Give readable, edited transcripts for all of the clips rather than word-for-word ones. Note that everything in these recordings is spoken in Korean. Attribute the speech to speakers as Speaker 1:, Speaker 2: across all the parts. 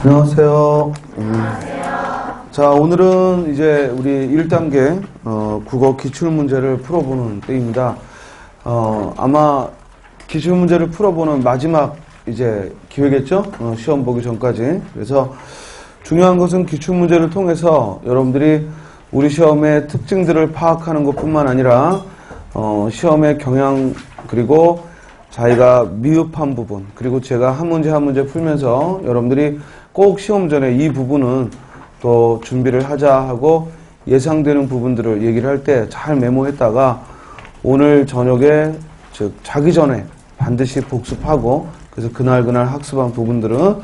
Speaker 1: 안녕하세요. 자, 오늘은 이제 우리 1단계 국어 기출문제를 풀어보는 때입니다. 아마 기출문제를 풀어보는 마지막 이제 기회겠죠? 시험 보기 전까지. 그래서 중요한 것은 기출문제를 통해서 여러분들이 우리 시험의 특징들을 파악하는 것뿐만 아니라 시험의 경향, 그리고 자기가 미흡한 부분, 그리고 제가 한 문제 한 문제 풀면서 여러분들이 꼭 시험 전에 이 부분은 또 준비를 하자 하고 예상되는 부분들을 얘기를 할 때 잘 메모했다가 오늘 저녁에, 즉 자기 전에 반드시 복습하고, 그래서 그날 학습한 부분들은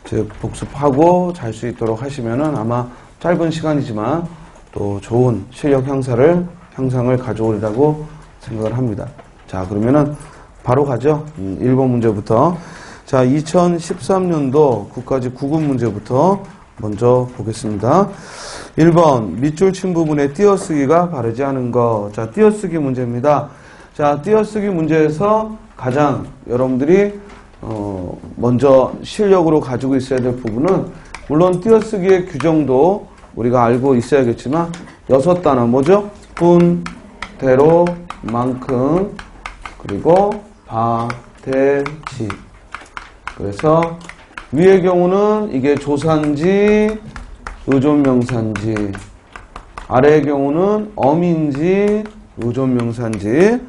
Speaker 1: 즉 복습하고 잘 수 있도록 하시면은 아마 짧은 시간이지만 또 좋은 실력 향상을 가져오리라고 생각을 합니다. 자, 그러면은 바로 가죠. 1번 문제부터. 자, 2013년도 국가지 국은 문제부터 먼저 보겠습니다. 1번, 밑줄 친 부분에 띄어쓰기가 바르지 않은 거. 자, 띄어쓰기 문제입니다. 자, 띄어쓰기 문제에서 가장 여러분들이 먼저 실력으로 가지고 있어야 될 부분은, 물론 띄어쓰기의 규정도 우리가 알고 있어야겠지만 6단어 뭐죠? 분, 대로, 만큼, 그리고 바, 대, 지. 그래서 위의 경우는 이게 조사인지 의존명사인지, 아래의 경우는 어민지 의존명사인지,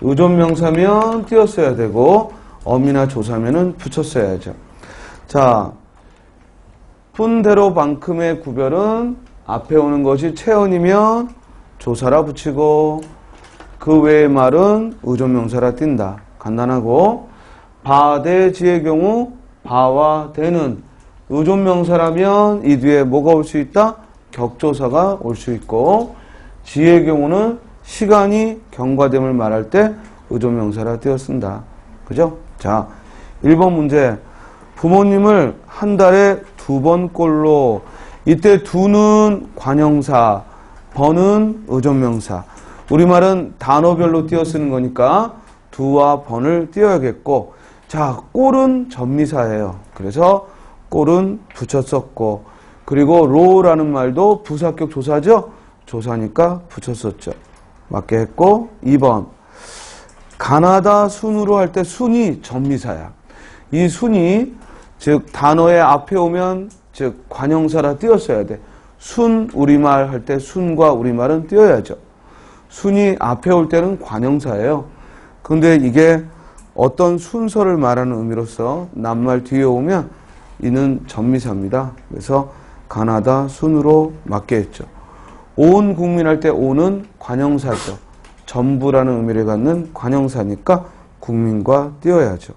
Speaker 1: 의존명사면 띄었어야 되고 어미나 조사면은 붙였어야죠. 자, 푼대로 만큼의 구별은 앞에 오는 것이 체언이면 조사라 붙이고 그 외의 말은 의존명사라 띈다. 간단하고, 바, 대, 지의 경우 바와 대는 의존명사라면 이 뒤에 뭐가 올 수 있다? 격조사가 올 수 있고, 지의 경우는 시간이 경과됨을 말할 때 의존명사라 띄어 쓴다. 그죠? 자, 1번 문제. 부모님을 한 달에 2번 꼴로, 이때 두는 관형사, 번은 의존명사. 우리말은 단어별로 띄어 쓰는 거니까 두와 번을 띄어야겠고, 자, 꼴은 전미사예요. 그래서 꼴은 붙였었고, 그리고 로라는 말도 부사격 조사죠? 조사니까 붙였었죠. 맞게 했고, 2번. 가나다 순으로 할 때 순이 전미사야. 이 순이, 즉 단어의 앞에 오면 즉 관형사라 띄었어야 돼. 순 우리말 할 때 순과 우리말은 띄어야죠. 순이 앞에 올 때는 관형사예요. 근데 이게 어떤 순서를 말하는 의미로서 낱말 뒤에 오면 이는 전미사입니다. 그래서 가나다 순으로 맞게 했죠. 온 국민 할 때 온은 관형사죠. 전부라는 의미를 갖는 관형사니까 국민과 띄어야죠.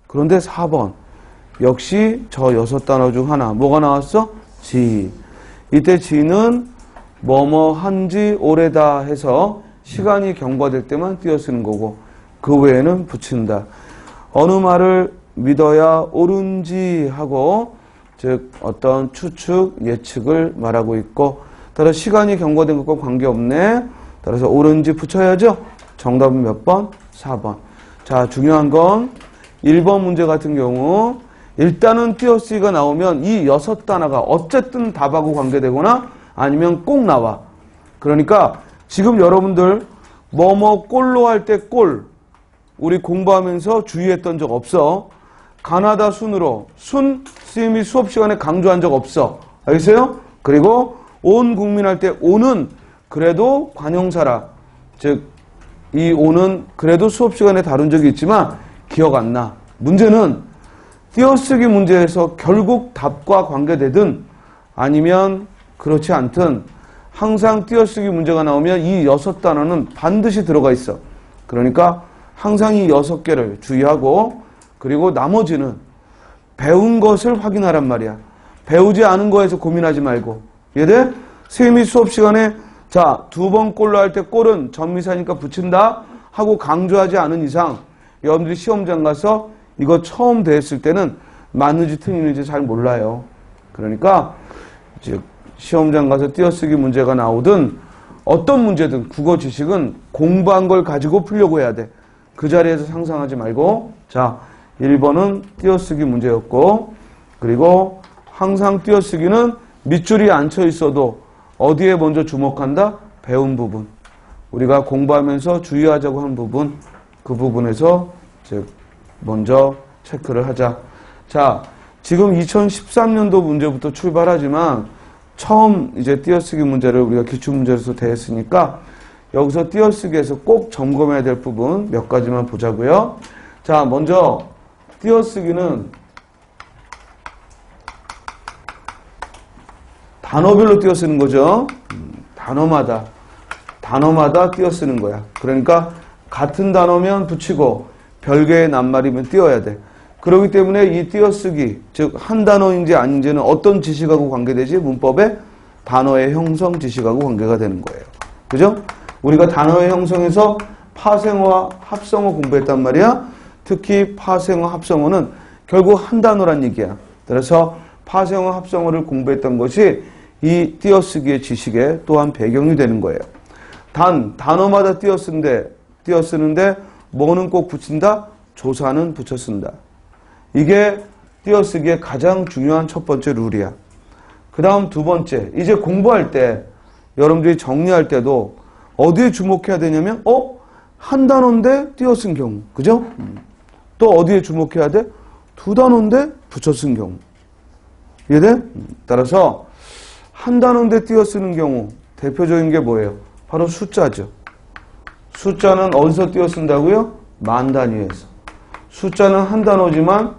Speaker 1: 그런데 4번. 역시 저 6단어 중 하나. 뭐가 나왔어? 지. 이때 지는 뭐뭐 한지 오래다 해서 시간이 경과될 때만 띄어 쓰는 거고, 그 외에는 붙인다. 어느 말을 믿어야 옳은지 하고, 즉 어떤 추측, 예측을 말하고 있고, 따라서 시간이 경과된 것과 관계없네. 따라서 옳은지 붙여야죠. 정답은 몇 번? 4번. 자, 중요한 건 1번 문제 같은 경우 일단은 띄어쓰기가 나오면 이 6단어가 어쨌든 답하고 관계되거나 아니면 꼭 나와. 그러니까 지금 여러분들 뭐뭐 꼴로 할 때 꼴, 우리 공부하면서 주의했던 적 없어. 가나다 순으로 순 쓰임이 수업 시간에 강조한 적 없어. 알겠어요? 그리고 온 국민 할 때 온은 그래도 관형사라. 즉 이 온은 그래도 수업 시간에 다룬 적이 있지만 기억 안 나. 문제는 띄어쓰기 문제에서 결국 답과 관계되든 아니면 그렇지 않든 항상 띄어쓰기 문제가 나오면 이 6단어는 반드시 들어가 있어. 그러니까 항상 이 6개를 주의하고, 그리고 나머지는 배운 것을 확인하란 말이야. 배우지 않은 거에서 고민하지 말고. 이해돼? 선생님이 수업 시간에 자, 2번 꼴로 할 때 꼴은 전미사니까 붙인다 하고 강조하지 않은 이상 여러분들이 시험장 가서 이거 처음 대했을 때는 맞는지 틀리는지 잘 몰라요. 그러니까 즉 시험장 가서 띄어쓰기 문제가 나오든 어떤 문제든 국어 지식은 공부한 걸 가지고 풀려고 해야 돼. 그 자리에서 상상하지 말고. 자, 1번은 띄어쓰기 문제였고, 그리고 항상 띄어쓰기는 밑줄이 앉혀 있어도 어디에 먼저 주목한다? 배운 부분. 우리가 공부하면서 주의하자고 한 부분, 그 부분에서 즉 먼저 체크를 하자. 자, 지금 2013년도 문제부터 출발하지만 처음 이제 띄어쓰기 문제를 우리가 기출문제로서 대했으니까 여기서 띄어쓰기에서 꼭 점검해야 될 부분 몇 가지만 보자고요. 자, 먼저 띄어쓰기는 단어별로 띄어쓰는 거죠. 단어마다 띄어쓰는 거야. 그러니까 같은 단어면 붙이고 별개의 낱말이면 띄어야 돼. 그렇기 때문에 이 띄어쓰기, 즉 한 단어인지 아닌지는 어떤 지식하고 관계되지? 문법에 단어의 형성 지식하고 관계가 되는 거예요. 그죠? 우리가 단어의 형성에서 파생어와 합성어 공부했단 말이야. 특히 파생어, 합성어는 결국 한 단어란 얘기야. 그래서 파생어, 합성어를 공부했던 것이 이 띄어쓰기의 지식에 또한 배경이 되는 거예요. 단어마다 띄어쓰는데 뭐는 꼭 붙인다? 조사는 붙여 쓴다. 이게 띄어쓰기의 가장 중요한 첫 번째 룰이야. 그 다음 두 번째, 이제 공부할 때 여러분들이 정리할 때도 어디에 주목해야 되냐면 한 단어인데 띄어쓴 경우. 그죠? 또 어디에 주목해야 돼? 두 단어인데 붙여 쓴 경우. 이해돼? 따라서 한 단어인데 띄어쓰는 경우 대표적인 게 뭐예요? 바로 숫자죠. 숫자는 어디서 띄어쓴다고요? 만 단위에서. 숫자는 한 단어지만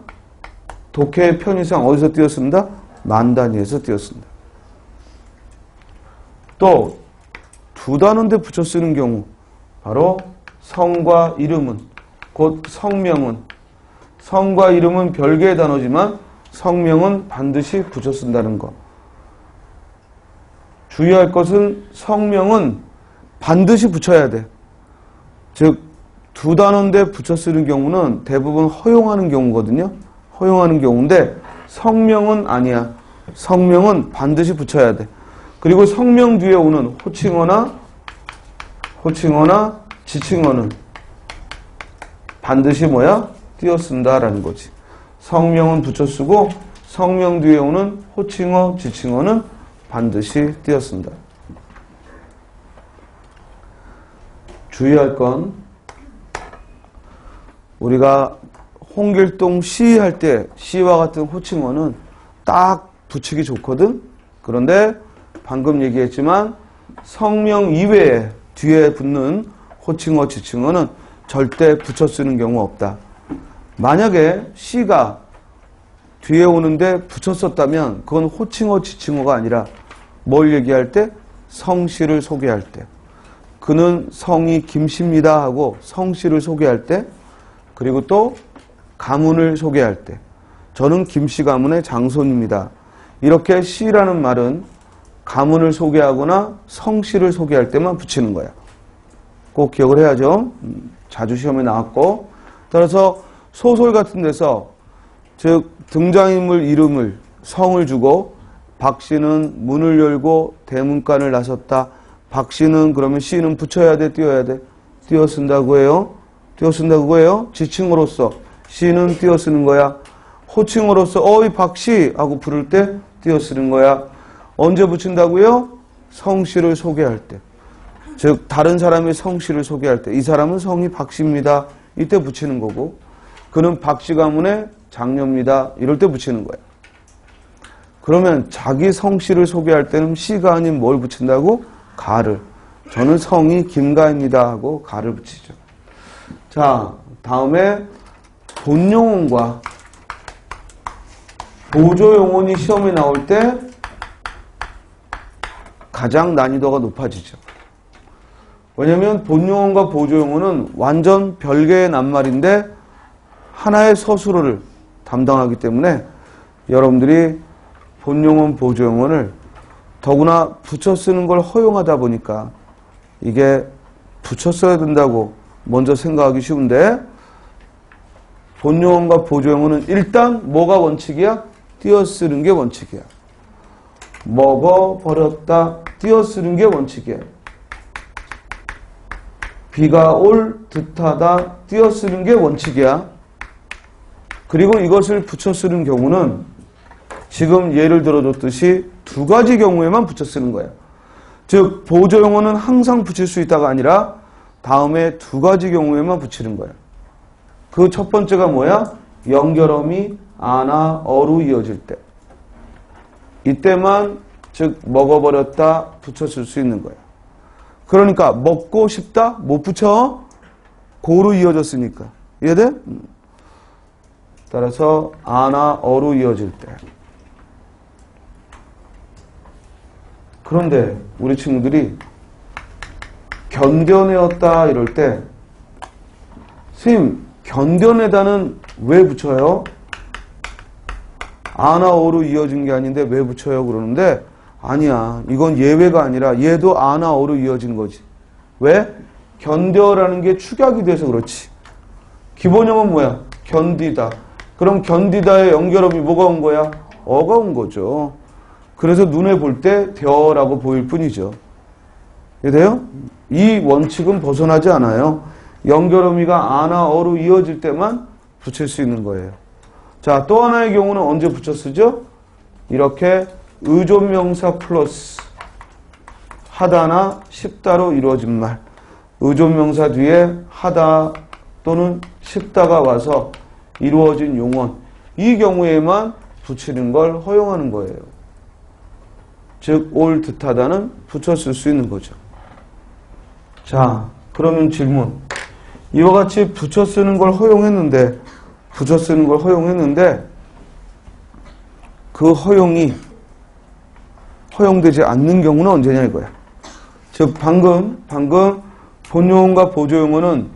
Speaker 1: 독해의 편의상 어디서 띄어쓴다? 만 단위에서 띄어쓴다. 또 두 단어인데 붙여 쓰는 경우 바로 성과 이름은, 곧 성명은, 성과 이름은 별개의 단어지만 성명은 반드시 붙여 쓴다는 것. 주의할 것은 성명은 반드시 붙여야 돼. 즉 두 단어인데 붙여 쓰는 경우는 대부분 허용하는 경우거든요. 허용하는 경우인데 성명은 아니야. 성명은 반드시 붙여야 돼. 그리고 성명 뒤에 오는 호칭어나 지칭어는 반드시 뭐야? 띄어쓴다라는 거지. 성명은 붙여 쓰고 성명 뒤에 오는 호칭어, 지칭어는 반드시 띄어쓴다. 주의할 건 우리가 홍길동 시 할 때 시와 같은 호칭어는 딱 붙이기 좋거든. 그런데 방금 얘기했지만 성명 이외에 뒤에 붙는 호칭어, 지칭어는 절대 붙여 쓰는 경우 없다. 만약에 시가 뒤에 오는데 붙여 썼다면 그건 호칭어, 지칭어가 아니라 뭘 얘기할 때? 성씨를 소개할 때. 그는 성이 김씨입니다 하고 성씨를 소개할 때, 그리고 또 가문을 소개할 때 저는 김씨 가문의 장손입니다. 이렇게 씨라는 말은 가문을 소개하거나 성씨를 소개할 때만 붙이는 거야. 꼭 기억을 해야죠. 자주 시험에 나왔고. 따라서 소설 같은 데서 즉 등장인물 이름을 성을 주고 박 씨는 문을 열고 대문간을 나섰다. 박 씨는 그러면 씨는 붙여야 돼, 띄어야 돼? 띄어쓴다고 해요. 띄어쓴다고 해요. 지칭어로서 씨는 띄어쓰는 거야. 호칭어로서 어이 박씨 하고 부를 때 띄어쓰는 거야. 언제 붙인다고요? 성씨를 소개할 때. 즉 다른 사람의 성씨를 소개할 때 이 사람은 성이 박씨입니다. 이때 붙이는 거고, 그는 박씨 가문의 장녀입니다. 이럴 때 붙이는 거야. 그러면 자기 성씨를 소개할 때는 씨가 아닌 뭘 붙인다고? 가를. 저는 성이 김가입니다 하고 가를 붙이죠. 자, 다음에 본용어과 보조용어이 시험에 나올 때 가장 난이도가 높아지죠. 왜냐하면 본용어과 보조용어는 완전 별개의 낱말인데 하나의 서술어를 담당하기 때문에 여러분들이 본용어, 보조용어를 더구나 붙여 쓰는 걸 허용하다 보니까 이게 붙여 써야 된다고 먼저 생각하기 쉬운데, 본용어과 보조용어는 일단 뭐가 원칙이야? 띄어쓰는 게 원칙이야. 먹어버렸다, 띄어쓰는 게 원칙이야. 비가 올 듯하다, 띄어쓰는 게 원칙이야. 그리고 이것을 붙여 쓰는 경우는 지금 예를 들어줬듯이 두 가지 경우에만 붙여 쓰는 거예요. 즉 보조용어는 항상 붙일 수 있다가 아니라 다음에 두 가지 경우에만 붙이는 거예요. 그 첫 번째가 뭐야? 연결어미 아나 어로 이어질 때. 이때만 즉 먹어버렸다 붙여줄 수 있는 거예요. 그러니까 먹고 싶다 못 붙여? 고로 이어졌으니까. 이해돼? 따라서 아나 어로 이어질 때. 그런데 우리 친구들이 견뎌내었다 이럴 때 선생님 견뎌내다는 왜 붙여요? 아나 어로 이어진 게 아닌데 왜 붙여요? 그러는데 아니야. 이건 예외가 아니라 얘도 아나 어로 이어진 거지. 왜? 견뎌라는 게 축약이 돼서 그렇지. 기본형은 뭐야? 견디다. 그럼 견디다의 연결음이 뭐가 온 거야? 어가 온 거죠. 그래서 눈에 볼 때 되어라고 보일 뿐이죠. 이해돼요? 이 원칙은 벗어나지 않아요. 연결어미가 아나 어로 이어질 때만 붙일 수 있는 거예요. 자, 또 하나의 경우는 언제 붙여 쓰죠? 이렇게 의존명사 플러스 하다나 쉽다로 이루어진 말. 의존명사 뒤에 하다 또는 쉽다가 와서 이루어진 용언. 이 경우에만 붙이는 걸 허용하는 거예요. 즉, 올 듯하다는 붙여 쓸 수 있는 거죠. 자, 그러면 질문. 이와 같이 붙여 쓰는 걸 허용했는데, 그 허용이 허용되지 않는 경우는 언제냐 이거야. 즉, 방금 본용어과 보조용어는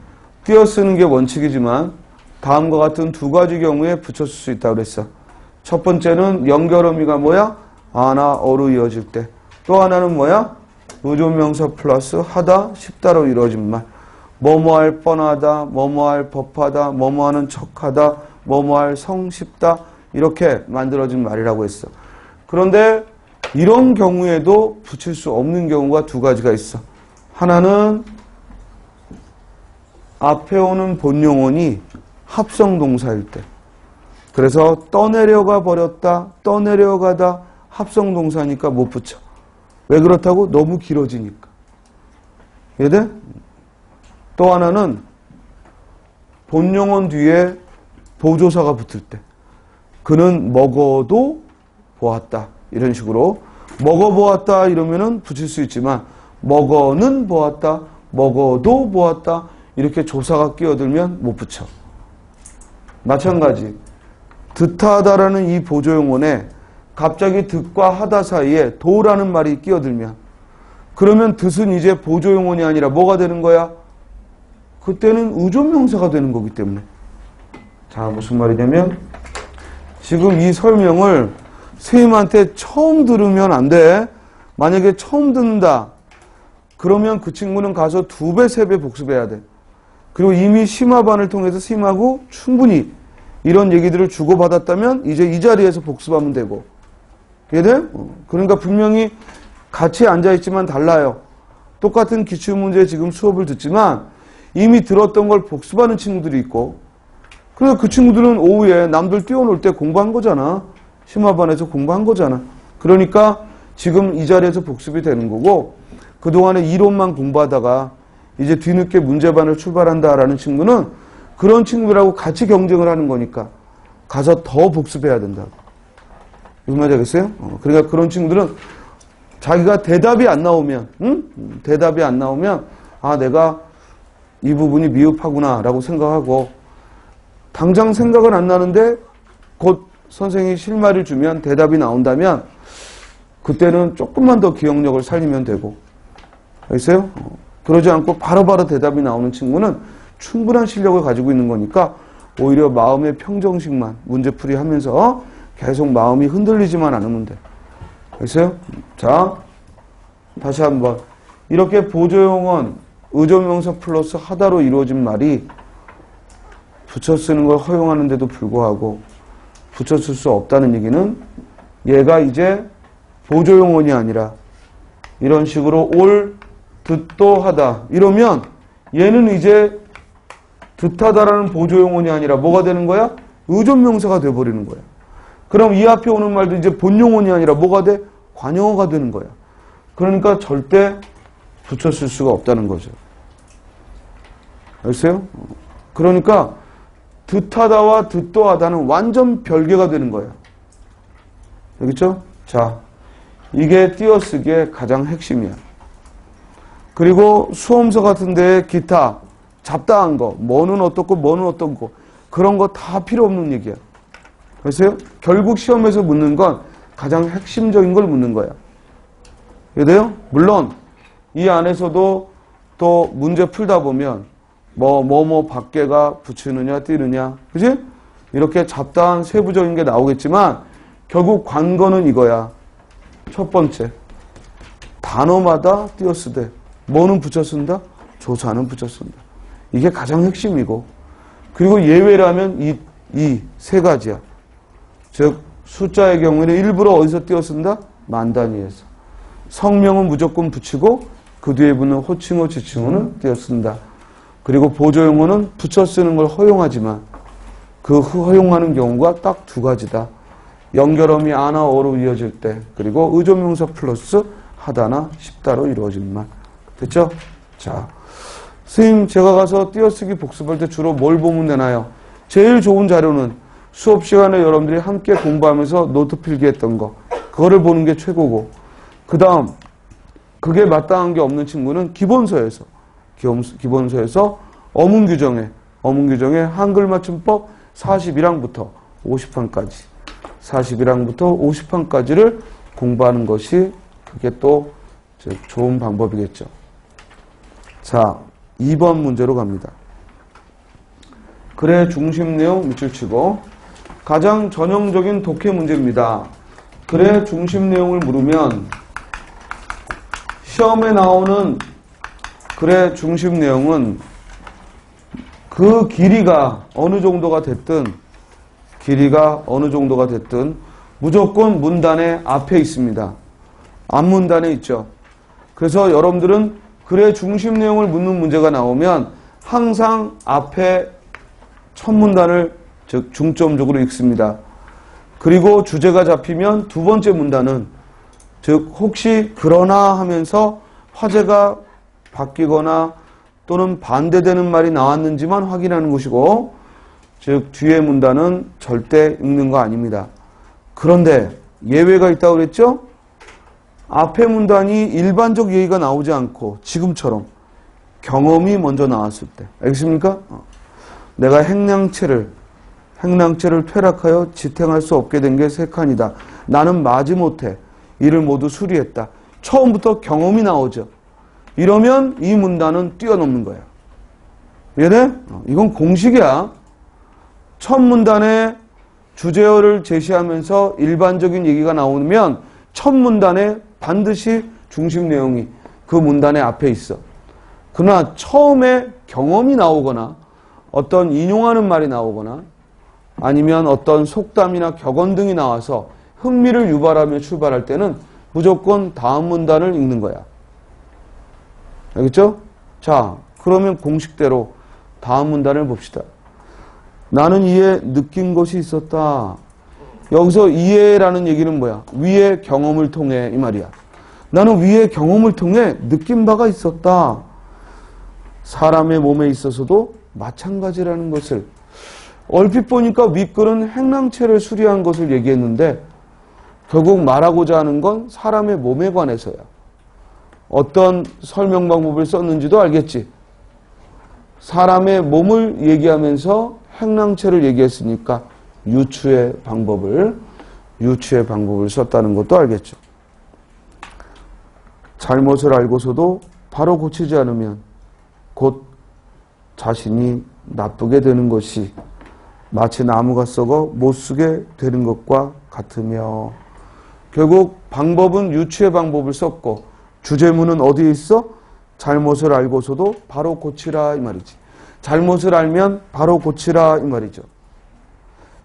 Speaker 1: 띄어쓰는 게 원칙이지만 다음과 같은 두 가지 경우에 붙여 쓸 수 있다고 그랬어. 첫 번째는 연결어미가 뭐야? 아나 어로 이어질 때. 또 하나는 뭐야? 의존명사 플러스 하다 쉽다로 이루어진 말. 뭐뭐할 뻔하다, 뭐뭐할 법하다, 뭐뭐하는 척하다, 뭐뭐할 성쉽다 이렇게 만들어진 말이라고 했어. 그런데 이런 경우에도 붙일 수 없는 경우가 두 가지가 있어. 하나는 앞에 오는 본용어니 합성동사일 때. 그래서 떠내려가 버렸다, 떠내려가다 합성동사니까 못 붙여. 왜 그렇다고? 너무 길어지니까. 이해돼? 또 하나는 본용어 뒤에 보조사가 붙을 때. 그는 먹어도 보았다. 이런 식으로. 먹어보았다 이러면은 붙일 수 있지만 먹어는 보았다, 먹어도 보았다 이렇게 조사가 끼어들면 못 붙여. 마찬가지. 듯하다라는 이 보조용어에 갑자기 듯과 하다 사이에 도라는 말이 끼어들면 그러면 듯은 이제 보조용어이 아니라 뭐가 되는 거야? 그때는 의존명사가 되는 거기 때문에. 자, 무슨 말이냐면 지금 이 설명을 선생님한테 처음 들으면 안 돼. 만약에 처음 듣는다. 그러면 그 친구는 가서 2배, 3배 복습해야 돼. 그리고 이미 심화반을 통해서 선생님하고 충분히 이런 얘기들을 주고받았다면 이제 이 자리에서 복습하면 되고. 이해돼? 그러니까 분명히 같이 앉아있지만 달라요. 똑같은 기출문제 지금 수업을 듣지만 이미 들었던 걸 복습하는 친구들이 있고 그래서 그 친구들은 오후에 남들 뛰어놀 때 공부한 거잖아. 심화반에서 공부한 거잖아. 그러니까 지금 이 자리에서 복습이 되는 거고 그동안에 이론만 공부하다가 이제 뒤늦게 문제반을 출발한다라는 친구는 그런 친구들하고 같이 경쟁을 하는 거니까 가서 더 복습해야 된다고. 무슨 말인지 알겠어요? 그러니까 그런 친구들은 자기가 대답이 안 나오면 대답이 안 나오면 아 내가 이 부분이 미흡하구나 라고 생각하고 당장 생각은 안 나는데 곧 선생님이 실마리를 주면 대답이 나온다면 그때는 조금만 더 기억력을 살리면 되고 알겠어요? 그러지 않고 바로바로 대답이 나오는 친구는 충분한 실력을 가지고 있는 거니까 오히려 마음의 평정식만 문제풀이 하면서 계속 마음이 흔들리지만 않으면 돼. 알겠어요? 자, 다시 한번. 이렇게 보조용언, 의존명사 플러스 하다로 이루어진 말이 붙여 쓰는 걸 허용하는데도 불구하고 붙여 쓸 수 없다는 얘기는 얘가 이제 보조용언이 아니라 이런 식으로 올, 듣도 하다 이러면 얘는 이제 듯하다라는 보조용언이 아니라 뭐가 되는 거야? 의존명사가 돼버리는 거야. 그럼 이 앞에 오는 말도 이제 본용어이 아니라 뭐가 돼? 관용어가 되는 거야. 그러니까 절대 붙였을 수가 없다는 거죠. 알겠어요? 그러니까 듯하다와 듯도하다는 완전 별개가 되는 거야. 알겠죠? 자, 이게 띄어쓰기의 가장 핵심이야. 그리고 수험서 같은 데에 기타, 잡다한 거, 뭐는 어떻고 뭐는 어떤 거, 그런 거 다 필요 없는 얘기야. 그래서요, 결국 시험에서 묻는 건 가장 핵심적인 걸 묻는 거야. 이해돼요? 물론 이 안에서도 또 문제 풀다 보면 뭐 밖에가 붙이느냐 띄느냐, 그지? 이렇게 잡다한 세부적인 게 나오겠지만 결국 관건은 이거야. 첫 번째, 단어마다 띄어쓰되 뭐는 붙여 쓴다? 조사는 붙여 쓴다. 이게 가장 핵심이고, 그리고 예외라면 이 세 가지야. 즉 숫자의 경우에는 일부러 어디서 띄어 쓴다? 만 단위에서. 성명은 무조건 붙이고 그 뒤에 붙는 호칭어, 지칭어는 띄어 쓴다. 그리고 보조용어는 붙여 쓰는 걸 허용하지만 그 허용하는 경우가 딱 두 가지다. 연결음이 아나 어로 이어질 때, 그리고 의조명사 플러스 하다나 싶다로 이루어진 말. 됐죠? 자, 선생님 제가 가서 띄어쓰기 복습할 때 주로 뭘 보면 되나요? 제일 좋은 자료는 수업 시간에 여러분들이 함께 공부하면서 노트 필기했던 거, 그거를 보는 게 최고고, 그 다음 그게 마땅한 게 없는 친구는 기본서에서 어문규정에 한글 맞춤법 41항부터 50항까지 41항부터 50항까지를 공부하는 것이 그게 또 좋은 방법이겠죠. 자, 2번 문제로 갑니다. 글의 중심 내용 밑줄 치고, 가장 전형적인 독해 문제입니다. 글의 중심 내용을 물으면 시험에 나오는 글의 중심 내용은 그 길이가 어느 정도가 됐든 무조건 문단의 앞에 있습니다. 앞문단에 있죠. 그래서 여러분들은 글의 중심 내용을 묻는 문제가 나오면 항상 앞에 첫 문단을 즉 중점적으로 읽습니다. 그리고 주제가 잡히면 두 번째 문단은 즉 혹시 그러나 하면서 화제가 바뀌거나 또는 반대되는 말이 나왔는지만 확인하는 것이고, 즉 뒤에 문단은 절대 읽는 거 아닙니다. 그런데 예외가 있다고 그랬죠? 앞에 문단이 일반적 얘기가 나오지 않고 지금처럼 경험이 먼저 나왔을 때, 알겠습니까? 내가 행랑채를 퇴락하여 지탱할 수 없게 된 게 세 칸이다. 나는 마지못해 이를 모두 수리했다. 처음부터 경험이 나오죠. 이러면 이 문단은 뛰어넘는 거야. 이해돼? 이건 공식이야. 첫 문단에 주제어를 제시하면서 일반적인 얘기가 나오면 첫 문단에 반드시 중심 내용이 그 문단의 앞에 있어. 그러나 처음에 경험이 나오거나 어떤 인용하는 말이 나오거나 아니면 어떤 속담이나 격언 등이 나와서 흥미를 유발하며 출발할 때는 무조건 다음 문단을 읽는 거야. 알겠죠? 자, 그러면 공식대로 다음 문단을 봅시다. 나는 이에 느낀 것이 있었다. 여기서 이해라는 얘기는 뭐야? 위의 경험을 통해 이 말이야. 나는 위의 경험을 통해 느낀 바가 있었다. 사람의 몸에 있어서도 마찬가지라는 것을, 얼핏 보니까 윗글은 행랑체를 수리한 것을 얘기했는데 결국 말하고자 하는 건 사람의 몸에 관해서야. 어떤 설명 방법을 썼는지도 알겠지. 사람의 몸을 얘기하면서 행랑체를 얘기했으니까 유추의 방법을 썼다는 것도 알겠죠. 잘못을 알고서도 바로 고치지 않으면 곧 자신이 나쁘게 되는 것이 마치 나무가 썩어 못 쓰게 되는 것과 같으며, 결국 방법은 유추의 방법을 썼고 주제문은 어디에 있어? 잘못을 알고서도 바로 고치라 이 말이지. 잘못을 알면 바로 고치라 이 말이죠.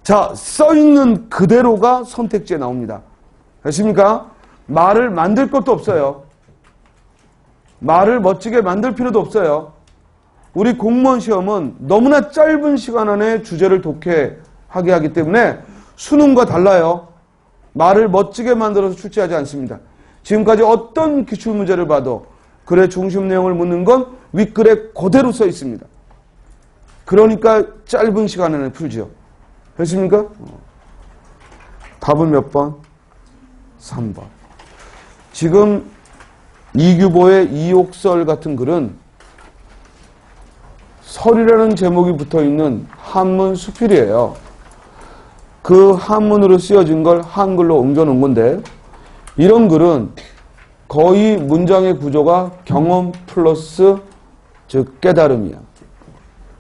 Speaker 1: 자, 써있는 그대로가 선택지에 나옵니다. 아십니까? 말을 만들 것도 없어요. 말을 멋지게 만들 필요도 없어요. 우리 공무원 시험은 너무나 짧은 시간 안에 주제를 독해하게 하기 때문에 수능과 달라요. 말을 멋지게 만들어서 출제하지 않습니다. 지금까지 어떤 기출문제를 봐도 글의 중심 내용을 묻는 건 윗글에 그대로 써 있습니다. 그러니까 짧은 시간 안에 풀지요. 됐습니까? 답은 몇 번? 3번. 지금 이규보의 이욕설 같은 글은 설이라는 제목이 붙어있는 한문 수필이에요. 그 한문으로 쓰여진 걸 한글로 옮겨놓은 건데, 이런 글은 거의 문장의 구조가 경험 플러스 즉 깨달음이야.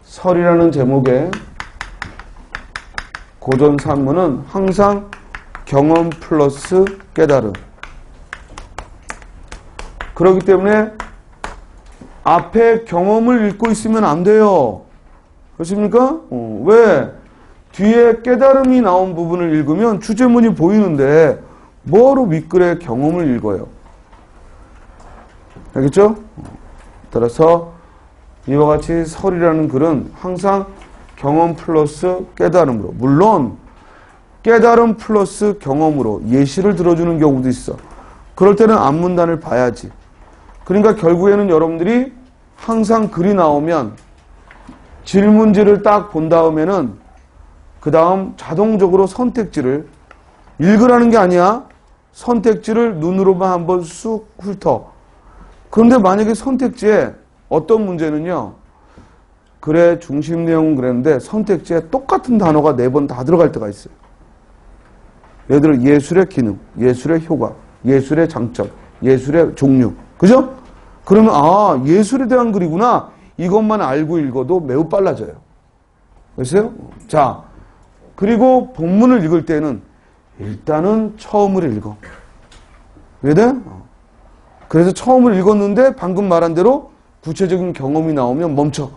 Speaker 1: 설이라는 제목의 고전 산문은 항상 경험 플러스 깨달음. 그렇기 때문에 앞에 경험을 읽고 있으면 안 돼요. 그렇습니까? 왜? 뒤에 깨달음이 나온 부분을 읽으면 주제문이 보이는데 뭐로 윗글의 경험을 읽어요? 알겠죠? 따라서 이와 같이 설이라는 글은 항상 경험 플러스 깨달음으로, 물론 깨달음 플러스 경험으로 예시를 들어주는 경우도 있어. 그럴 때는 앞문단을 봐야지. 그러니까 결국에는 여러분들이 항상 글이 나오면 질문지를 딱 본 다음에는 그 다음 자동적으로 선택지를 읽으라는 게 아니야. 선택지를 눈으로만 한번 쑥 훑어. 그런데 만약에 선택지에 어떤 문제는요. 글의 중심 내용은 그랬는데 선택지에 똑같은 단어가 4번 다 들어갈 때가 있어요. 예를 들어 예술의 기능, 예술의 효과, 예술의 장점, 예술의 종류. 그죠? 그러면 아, 예술에 대한 글이구나. 이것만 알고 읽어도 매우 빨라져요. 됐어요? 자, 그리고 본문을 읽을 때는 일단은 처음을 읽어. 왜돼? 그래서 처음을 읽었는데 방금 말한 대로 구체적인 경험이 나오면 멈춰.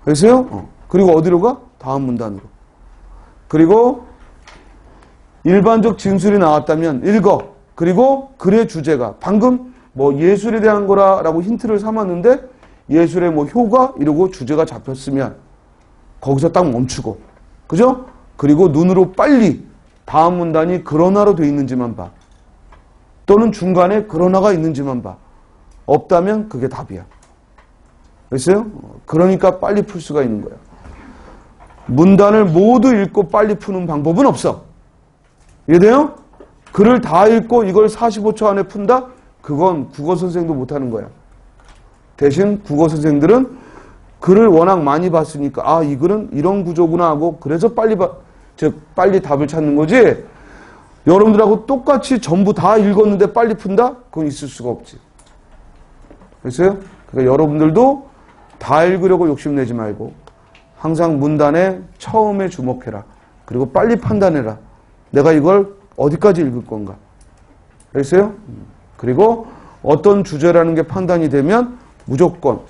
Speaker 1: 됐어요? 그리고 어디로 가? 다음 문단으로. 그리고 일반적 진술이 나왔다면 읽어. 그리고 글의 주제가 방금 뭐 예술에 대한 거라고 힌트를 삼았는데 예술의 뭐 효과 이러고 주제가 잡혔으면 거기서 딱 멈추고. 그죠? 그리고 눈으로 빨리 다음 문단이 그러나로 돼 있는지만 봐. 또는 중간에 그러나가 있는지만 봐. 없다면 그게 답이야. 됐어요? 그러니까 빨리 풀 수가 있는 거야. 문단을 모두 읽고 빨리 푸는 방법은 없어. 이해돼요? 글을 다 읽고 이걸 45초 안에 푼다? 그건 국어 선생도 못하는 거야. 대신 국어 선생들은 글을 워낙 많이 봤으니까 아, 이 글은 이런 구조구나 하고 그래서 빨리 답을 찾는 거지. 여러분들하고 똑같이 전부 다 읽었는데 빨리 푼다? 그건 있을 수가 없지. 됐어요? 그러니까 여러분들도 다 읽으려고 욕심내지 말고 항상 문단의 처음에 주목해라. 그리고 빨리 판단해라. 내가 이걸 어디까지 읽을 건가. 됐어요? 그리고 어떤 주제라는 게 판단이 되면 무조건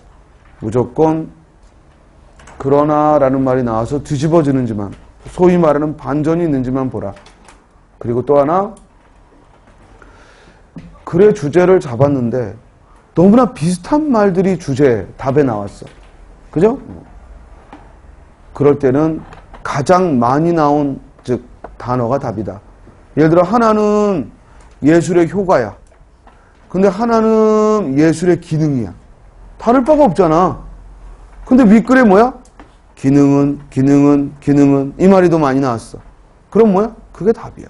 Speaker 1: 그러나라는 말이 나와서 뒤집어지는지만, 소위 말하는 반전이 있는지만 보라. 그리고 또 하나, 글의 주제를 잡았는데 너무나 비슷한 말들이 답에 나왔어. 그죠? 그럴 때는 가장 많이 나온 즉 단어가 답이다. 예를 들어 하나는 예술의 효과야. 근데 하나는 예술의 기능이야. 다를 바가 없잖아. 근데 윗글에 뭐야? 기능은 이 말이 더 많이 나왔어. 그럼 뭐야? 그게 답이야.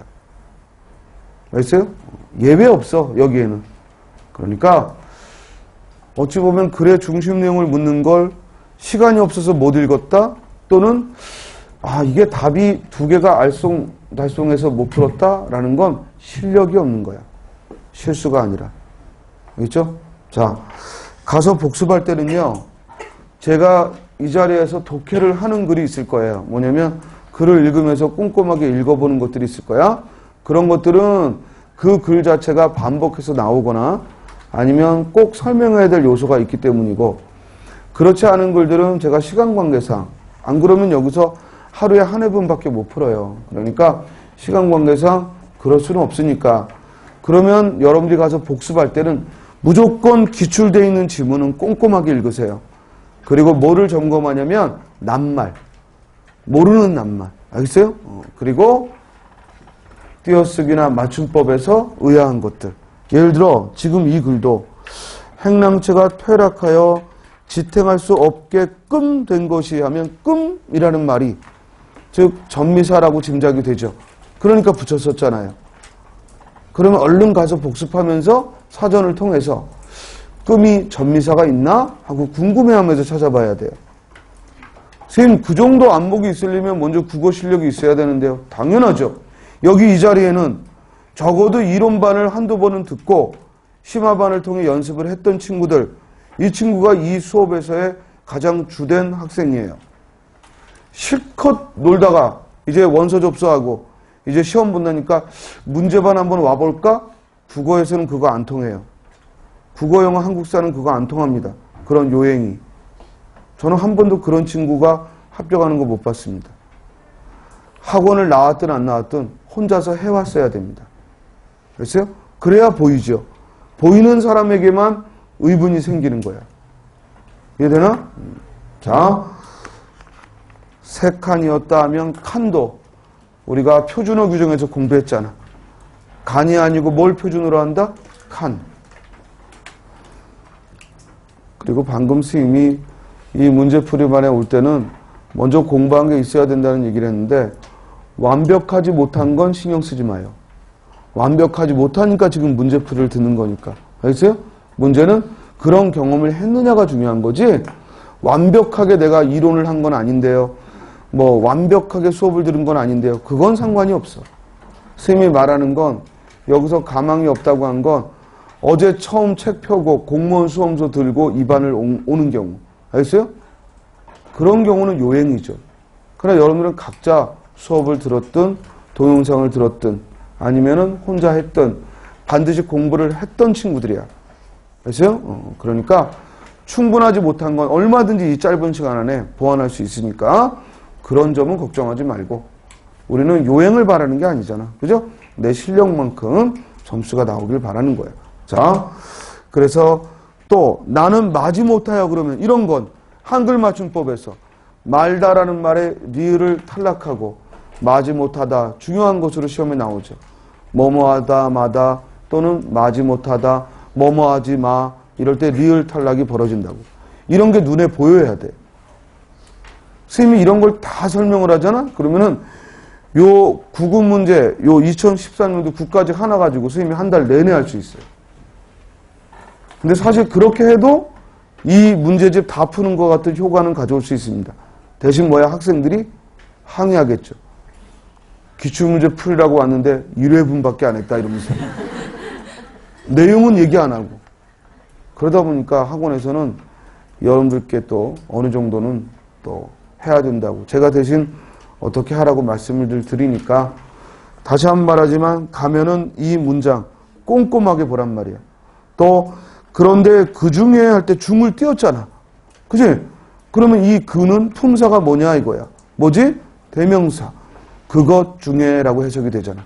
Speaker 1: 알겠어요? 예외 없어, 여기에는. 그러니까 어찌 보면 글의 중심 내용을 묻는 걸 시간이 없어서 못 읽었다, 또는 아, 이게 답이 2개가 알쏭달쏭해서 못 풀었다라는 건 실력이 없는 거야. 실수가 아니라. 알겠죠? 자, 가서 복습할 때는요, 제가 이 자리에서 독해를 하는 글이 있을 거예요. 뭐냐면 글을 읽으면서 꼼꼼하게 읽어보는 것들이 있을 거야. 그런 것들은 그 글 자체가 반복해서 나오거나 아니면 꼭 설명해야 될 요소가 있기 때문이고, 그렇지 않은 글들은 제가 시간 관계상, 안 그러면 여기서 하루에 한 회분밖에 못 풀어요. 그러니까 시간 관계상 그럴 수는 없으니까, 그러면 여러분들이 가서 복습할 때는 무조건 기출되어 있는 지문은 꼼꼼하게 읽으세요. 그리고 뭐를 점검하냐면 낱말, 모르는 낱말. 알겠어요? 그리고 띄어쓰기나 맞춤법에서 의아한 것들. 예를 들어 지금 이 글도 행랑체가 퇴락하여 지탱할 수 없게끔 된 것이 하면 끔이라는 말이 즉 전미사라고 짐작이 되죠. 그러니까 붙였었잖아요. 그러면 얼른 가서 복습하면서 사전을 통해서 끔이 전미사가 있나 하고 궁금해하면서 찾아봐야 돼요. 선생님 그 정도 안목이 있으려면 먼저 국어 실력이 있어야 되는데요. 당연하죠. 여기 이 자리에는 적어도 이론반을 한두 번은 듣고 심화반을 통해 연습을 했던 친구들, 이 친구가 이 수업에서의 가장 주된 학생이에요. 실컷 놀다가 이제 원서 접수하고 이제 시험 본다니까 문제반 한번 와볼까? 국어에서는 그거 안 통해요. 국어, 영어, 한국사는 그거 안 통합니다. 그런 요행이. 저는 한 번도 그런 친구가 합격하는 거 못 봤습니다. 학원을 나왔든 안 나왔든 혼자서 해왔어야 됩니다. 그랬어요? 그래야 보이죠. 보이는 사람에게만 의문이 생기는 거야. 이해되나? 자, 세 칸이었다 하면 칸도 우리가 표준어 규정에서 공부했잖아. 간이 아니고 뭘 표준어로 한다? 칸. 그리고 방금 스님이 이 문제풀이반에 올 때는 먼저 공부한 게 있어야 된다는 얘기를 했는데 완벽하지 못한 건 신경 쓰지 마요. 완벽하지 못하니까 지금 문제풀이를 듣는 거니까. 알겠어요? 문제는 그런 경험을 했느냐가 중요한 거지 완벽하게 내가 이론을 한 건 아닌데요. 뭐 완벽하게 수업을 들은 건 아닌데요. 그건 상관이 없어. 스님이 말하는 건 여기서 가망이 없다고 한 건 어제 처음 책 펴고 공무원 수험서 들고 이 반을 오는 경우. 알겠어요? 그런 경우는 요행이죠. 그러나 여러분들은 각자 수업을 들었든 동영상을 들었든 아니면은 혼자 했든 반드시 공부를 했던 친구들이야. 알겠어요? 그러니까 충분하지 못한 건 얼마든지 이 짧은 시간 안에 보완할 수 있으니까 그런 점은 걱정하지 말고 우리는 요행을 바라는 게 아니잖아. 그죠? 내 실력만큼 점수가 나오길 바라는 거야. 자, 그래서 또 나는 마지못하여 그러면 이런 건 한글 맞춤법에서 말다라는 말에 리을을 탈락하고 마지못하다 중요한 것으로 시험에 나오죠. 뭐뭐하다 마다 또는 마지못하다 뭐뭐하지 마 이럴 때 리을 탈락이 벌어진다고. 이런 게 눈에 보여야 돼. 선생님이 이런 걸 다 설명을 하잖아? 그러면은 요 구급 문제 요 2014년도 국가직 하나 가지고 선생님이 한 달 내내 할 수 있어요. 근데 사실 그렇게 해도 이 문제집 다 푸는 것 같은 효과는 가져올 수 있습니다. 대신 뭐야? 학생들이 항의하겠죠. 기출문제 풀이라고 왔는데 1회분밖에 안 했다 이러면서. 내용은 얘기 안 하고. 그러다 보니까 학원에서는 여러분들께 또 어느 정도는 또 해야 된다고. 제가 대신 어떻게 하라고 말씀을 드리니까 다시 한 번 말하지만 가면은 이 문장 꼼꼼하게 보란 말이야. 또 그런데 그 중에 할 때 중을 띄웠잖아. 그치? 그러면 이 그는 품사가 뭐냐 이거야. 뭐지? 대명사. 그것 중에라고 해석이 되잖아.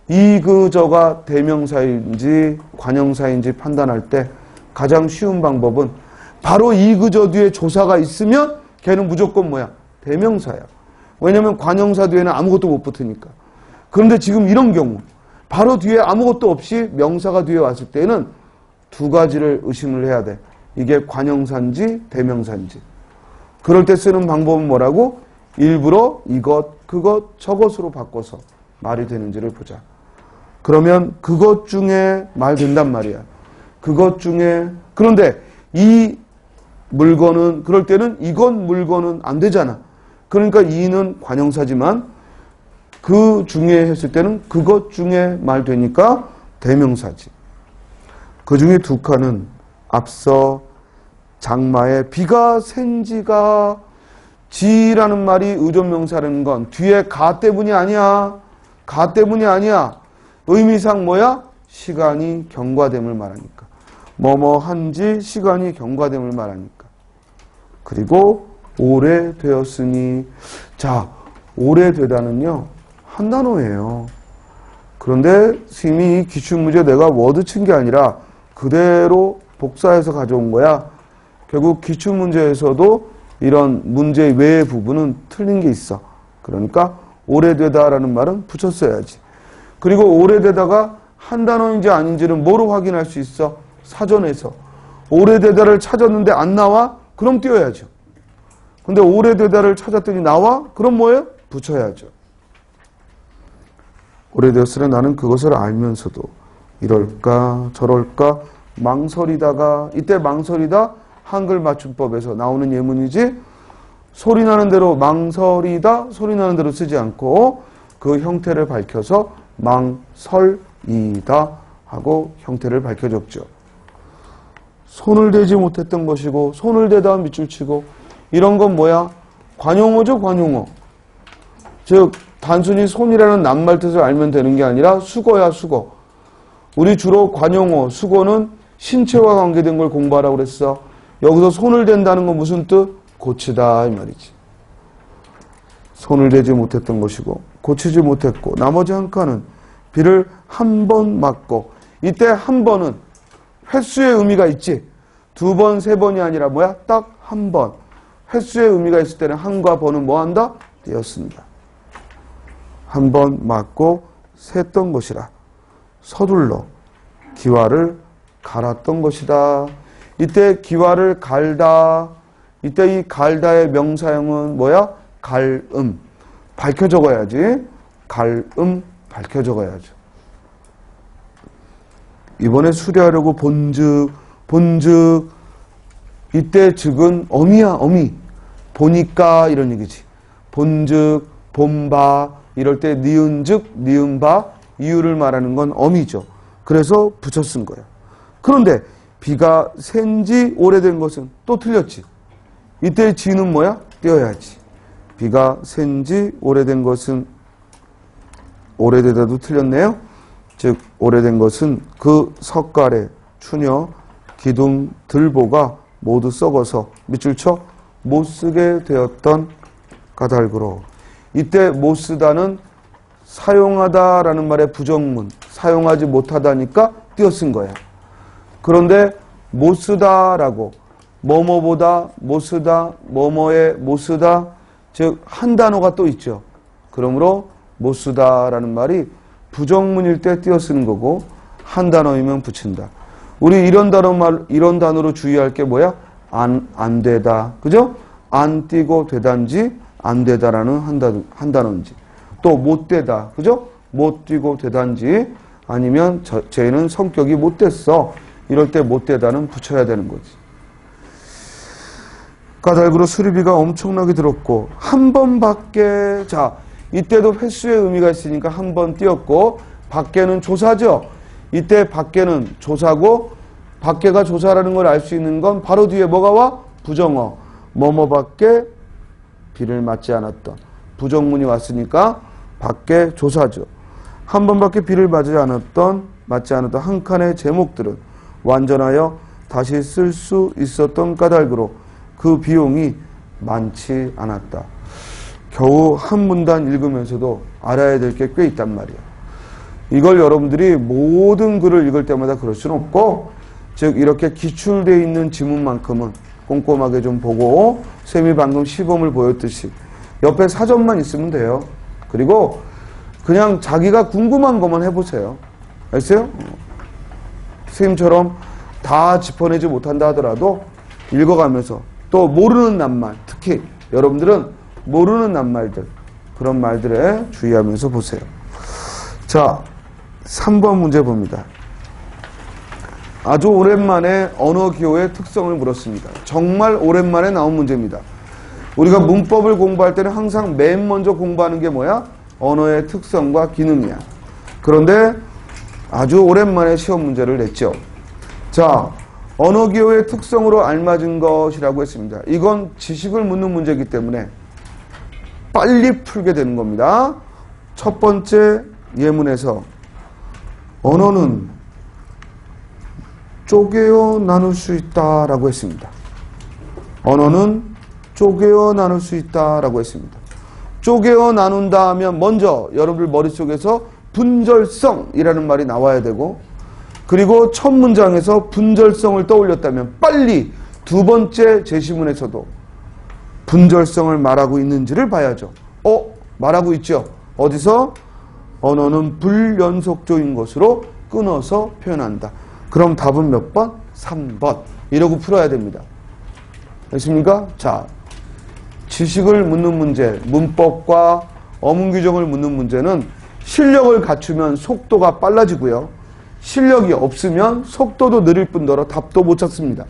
Speaker 1: 이 그저가 대명사인지 관형사인지 판단할 때 가장 쉬운 방법은 바로 이 그저 뒤에 조사가 있으면 걔는 무조건 뭐야? 대명사야. 왜냐면 관형사 뒤에는 아무것도 못 붙으니까. 그런데 지금 이런 경우 바로 뒤에 아무것도 없이 명사가 뒤에 왔을 때는 두 가지를 의심을 해야 돼. 이게 관형사인지 대명사인지. 그럴 때 쓰는 방법은 뭐라고? 일부러 이것, 그것, 저것으로 바꿔서 말이 되는지를 보자. 그러면 그것 중에 말 된단 말이야. 그것 중에. 그런데 이 물건은 그럴 때는 이건 물건은 안 되잖아. 그러니까 이는 관형사지만 그 중에 했을 때는 그것 중에 말 되니까 대명사지. 그 중에 두 칸은 앞서 장마에 비가 샌지가 지라는 말이 의존명사라는 건 뒤에 가 때문이 아니야. 가 때문이 아니야. 의미상 뭐야? 시간이 경과됨을 말하니까. 뭐뭐 한지 시간이 경과됨을 말하니까. 그리고 오래되었으니. 자, 오래되다는요 한 단어예요. 그런데 스님이 이 기출문제 내가 워드 친 게 아니라 그대로 복사해서 가져온 거야. 결국 기출문제에서도 이런 문제 외의 부분은 틀린 게 있어. 그러니까 오래되다라는 말은 붙였어야지. 그리고 오래되다가 한 단어인지 아닌지는 뭐로 확인할 수 있어? 사전에서. 오래되다를 찾았는데 안 나와? 그럼 띄워야죠. 근데 오래되다를 찾았더니 나와? 그럼 뭐예요? 붙여야죠. 오래되었으나 나는 그것을 알면서도 이럴까 저럴까 망설이다가, 이때 망설이다 한글 맞춤법에서 나오는 예문이지, 소리나는 대로 망설이다 소리나는 대로 쓰지 않고 그 형태를 밝혀서 망설이다 하고 형태를 밝혀줬죠. 손을 대지 못했던 것이고 손을 대다 밑줄 치고, 이런 건 뭐야? 관용어죠, 관용어. 즉 단순히 손이라는 낱말 뜻을 알면 되는 게 아니라 수거야, 수거. 우리 주로 관용어, 수거는 신체와 관계된 걸 공부하라고 그랬어. 여기서 손을 댄다는 건 무슨 뜻? 고치다 이 말이지. 손을 대지 못했던 것이고 고치지 못했고, 나머지 한 칸은 비를 한 번 맞고, 이때 한 번은 횟수의 의미가 있지. 두 번, 세 번이 아니라 뭐야? 딱 한 번. 횟수의 의미가 있을 때는 한과 번은 뭐 한다? 띄었습니다. 한 번 맞고 샜던 것이라 서둘러 기와를 갈았던 것이다. 이때 기와를 갈다, 이때 이 갈다의 명사형은 뭐야? 갈음. 밝혀 적어야지. 갈음 밝혀 적어야죠. 이번에 수리하려고 본즉, 이때 즉은 어미야, 어미. 보니까 이런 얘기지. 본즉, 본바, 이럴 때 니은즉, 니은바, 이유를 말하는 건 어미죠. 그래서 붙여 쓴 거야. 그런데 비가 샌지 오래된 것은 또 틀렸지. 이때 지는 뭐야? 띄어야지. 비가 샌지 오래된 것은, 오래되다도 틀렸네요. 즉 오래된 것은 그 석가래, 추녀, 기둥, 들보가 모두 썩어서 밑줄 쳐 못쓰게 되었던 까닭으로. 이때 못쓰다는 사용하다라는 말의 부정문, 사용하지 못하다니까 띄어쓴 거야. 그런데 못쓰다라고, 뭐뭐보다 못쓰다, 뭐뭐에 못쓰다, 즉 한 단어가 또 있죠. 그러므로 못쓰다라는 말이 부정문일 때 띄어쓰는 거고, 한 단어이면 붙인다. 우리 이런 단어로 주의할 게 뭐야? 안 되다. 그죠? 안 띄고 되단지, 안 되다라는 한 단어인지. 또 못 되다. 그죠? 못 띄고 되단지, 아니면 쟤는 성격이 못 됐어. 이럴 때 못 되다는 붙여야 되는 거지. 까닭으로 수리비가 엄청나게 들었고, 한 번밖에, 자, 이때도 횟수의 의미가 있으니까 한 번 띄었고, 밖에는 조사죠. 이때 밖에는 조사고, 밖에가 조사라는 걸 알 수 있는 건 바로 뒤에 뭐가 와? 부정어. 뭐뭐밖에 비를 맞지 않았던. 부정문이 왔으니까 밖에 조사죠. 한 번밖에 비를 맞지 않았던 한 칸의 제목들은 완전하여 다시 쓸 수 있었던 까닭으로 그 비용이 많지 않았다. 겨우 한 문단 읽으면서도 알아야 될 게 꽤 있단 말이야. 이걸 여러분들이 모든 글을 읽을 때마다 그럴 수는 없고, 즉 이렇게 기출되어 있는 지문만큼은 꼼꼼하게 좀 보고, 쌤이 방금 시범을 보였듯이 옆에 사전만 있으면 돼요. 그리고 그냥 자기가 궁금한 것만 해보세요. 알겠어요? 쌤처럼 다 짚어내지 못한다 하더라도 읽어가면서, 또 모르는 낱말, 특히 여러분들은 모르는 낱말들, 그런 말들에 주의하면서 보세요. 자, 3번 문제 봅니다. 아주 오랜만에 언어 기호의 특성을 물었습니다. 정말 오랜만에 나온 문제입니다. 우리가 문법을 공부할 때는 항상 맨 먼저 공부하는 게 뭐야? 언어의 특성과 기능이야. 그런데 아주 오랜만에 시험 문제를 냈죠. 자, 언어 기호의 특성으로 알맞은 것이라고 했습니다. 이건 지식을 묻는 문제이기 때문에 빨리 풀게 되는 겁니다. 첫 번째 예문에서 언어는 쪼개어 나눌 수 있다라고 했습니다. 언어는 쪼개어 나눌 수 있다라고 했습니다. 쪼개어 나눈다 하면 먼저 여러분들 머릿속에서 분절성이라는 말이 나와야 되고, 그리고 첫 문장에서 분절성을 떠올렸다면 빨리 두 번째 제시문에서도 분절성을 말하고 있는지를 봐야죠. 말하고 있죠. 어디서? 언어는 불연속조인 것으로 끊어서 표현한다. 그럼 답은 몇 번? 3번. 이러고 풀어야 됩니다. 됐습니까? 자, 지식을 묻는 문제, 문법과 어문 규정을 묻는 문제는 실력을 갖추면 속도가 빨라지고요. 실력이 없으면 속도도 느릴 뿐더러 답도 못 찾습니다.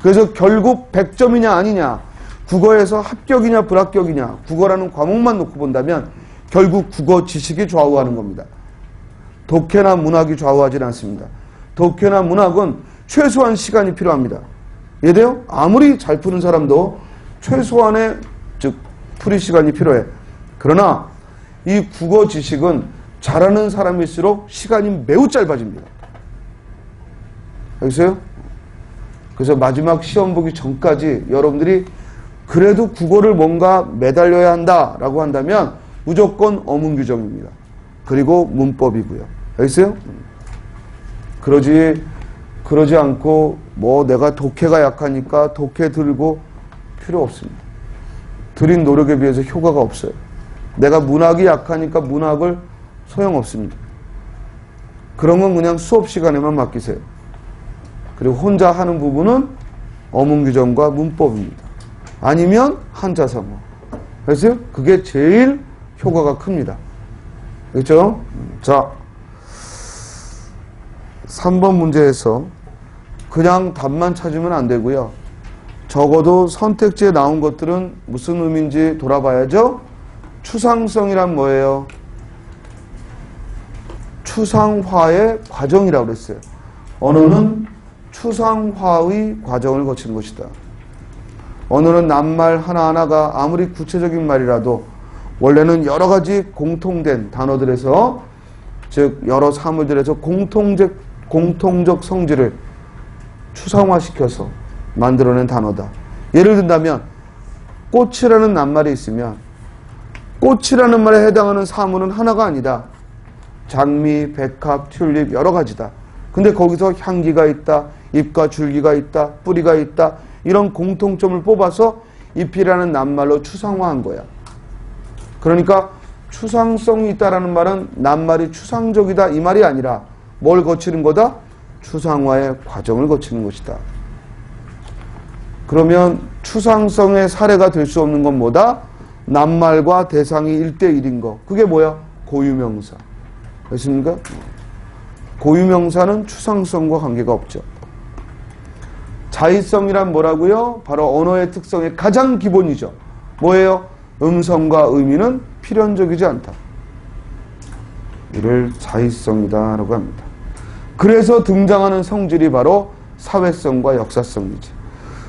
Speaker 1: 그래서 결국 100점이냐 아니냐, 국어에서 합격이냐 불합격이냐, 국어라는 과목만 놓고 본다면 결국 국어 지식이 좌우하는 겁니다. 독해나 문학이 좌우하지는 않습니다. 독해나 문학은 최소한 시간이 필요합니다. 이해돼요? 아무리 잘 푸는 사람도 최소한의 즉 풀이 시간이 필요해. 그러나 이 국어 지식은 잘하는 사람일수록 시간이 매우 짧아집니다. 알겠어요? 그래서 마지막 시험 보기 전까지 여러분들이 그래도 국어를 뭔가 매달려야 한다라고 한다면 무조건 어문 규정입니다. 그리고 문법이고요. 알겠어요? 그러지 않고 뭐 내가 독해가 약하니까 독해 들고 필요 없습니다. 들인 노력에 비해서 효과가 없어요. 내가 문학이 약하니까 문학을 소용없습니다. 그런 건 그냥 수업 시간에만 맡기세요. 그리고 혼자 하는 부분은 어문 규정과 문법입니다. 아니면 한자성어. 그래서 그게 제일 효과가 큽니다. 그렇죠? 자, 3번 문제에서 그냥 답만 찾으면 안 되고요. 적어도 선택지에 나온 것들은 무슨 의미인지 돌아봐야죠. 추상성이란 뭐예요? 추상화의 과정이라고 그랬어요. 언어는 추상화의 과정을 거치는 것이다. 언어는 낱말 하나하나가 아무리 구체적인 말이라도 원래는 여러 가지 공통된 단어들에서, 즉 여러 사물들에서 공통적 성질을 추상화시켜서 만들어낸 단어다. 예를 든다면 꽃이라는 낱말이 있으면 꽃이라는 말에 해당하는 사물은 하나가 아니다. 장미, 백합, 튤립 여러 가지다. 근데 거기서 향기가 있다, 잎과 줄기가 있다, 뿌리가 있다, 이런 공통점을 뽑아서 잎이라는 낱말로 추상화한 거야. 그러니까 추상성이 있다라는 말은 낱말이 추상적이다 이 말이 아니라 뭘 거치는 거다? 추상화의 과정을 거치는 것이다. 그러면 추상성의 사례가 될 수 없는 건 뭐다? 낱말과 대상이 1대1인 거. 그게 뭐야? 고유명사. 됐습니까? 고유명사는 추상성과 관계가 없죠. 자의성이란 뭐라고요? 바로 언어의 특성의 가장 기본이죠. 뭐예요? 음성과 의미는 필연적이지 않다. 이를 자의성이다 라고 합니다. 그래서 등장하는 성질이 바로 사회성과 역사성이지.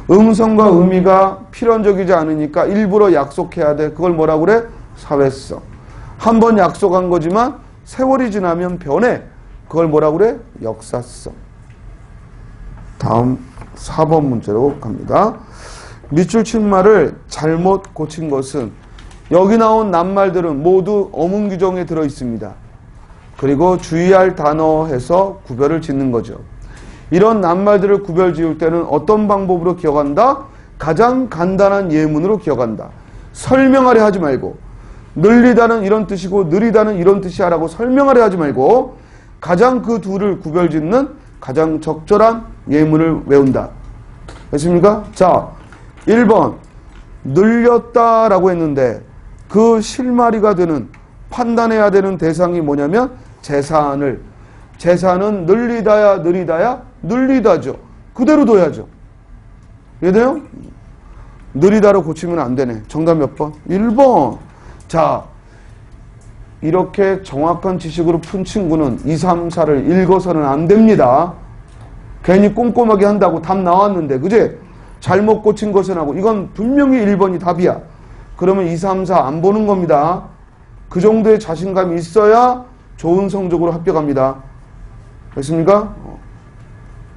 Speaker 1: 음성과 의미가 필연적이지 않으니까 일부러 약속해야 돼. 그걸 뭐라고 그래? 사회성. 한 번 약속한 거지만 세월이 지나면 변해. 그걸 뭐라고 그래? 역사성. 다음 4번 문제로 갑니다. 밑줄 친 말을 잘못 고친 것은, 여기 나온 낱말들은 모두 어문 규정에 들어 있습니다. 그리고 주의할 단어 해서 구별을 짓는 거죠. 이런 낱말들을 구별 지을 때는 어떤 방법으로 기억한다? 가장 간단한 예문으로 기억한다. 설명하려 하지 말고, 늘리다는 이런 뜻이고 느리다는 이런 뜻이야 라고 설명하려 하지 말고 가장 그 둘을 구별 짓는 가장 적절한 예문을 외운다. 됐습니까? 자, 1번 늘렸다라고 했는데 그 실마리가 되는, 판단해야 되는 대상이 뭐냐면 재산은 늘리다야 느리다야? 늘리다죠. 그대로 둬야죠. 이해돼요? 느리다로 고치면 안 되네. 정답 몇 번? 1번. 자, 이렇게 정확한 지식으로 푼 친구는 2, 3, 4를 읽어서는 안 됩니다. 괜히 꼼꼼하게 한다고 답 나왔는데, 그지? 잘못 고친 것은 하고, 이건 분명히 1번이 답이야. 그러면 2, 3, 4 안 보는 겁니다. 그 정도의 자신감이 있어야 좋은 성적으로 합격합니다. 됐습니까?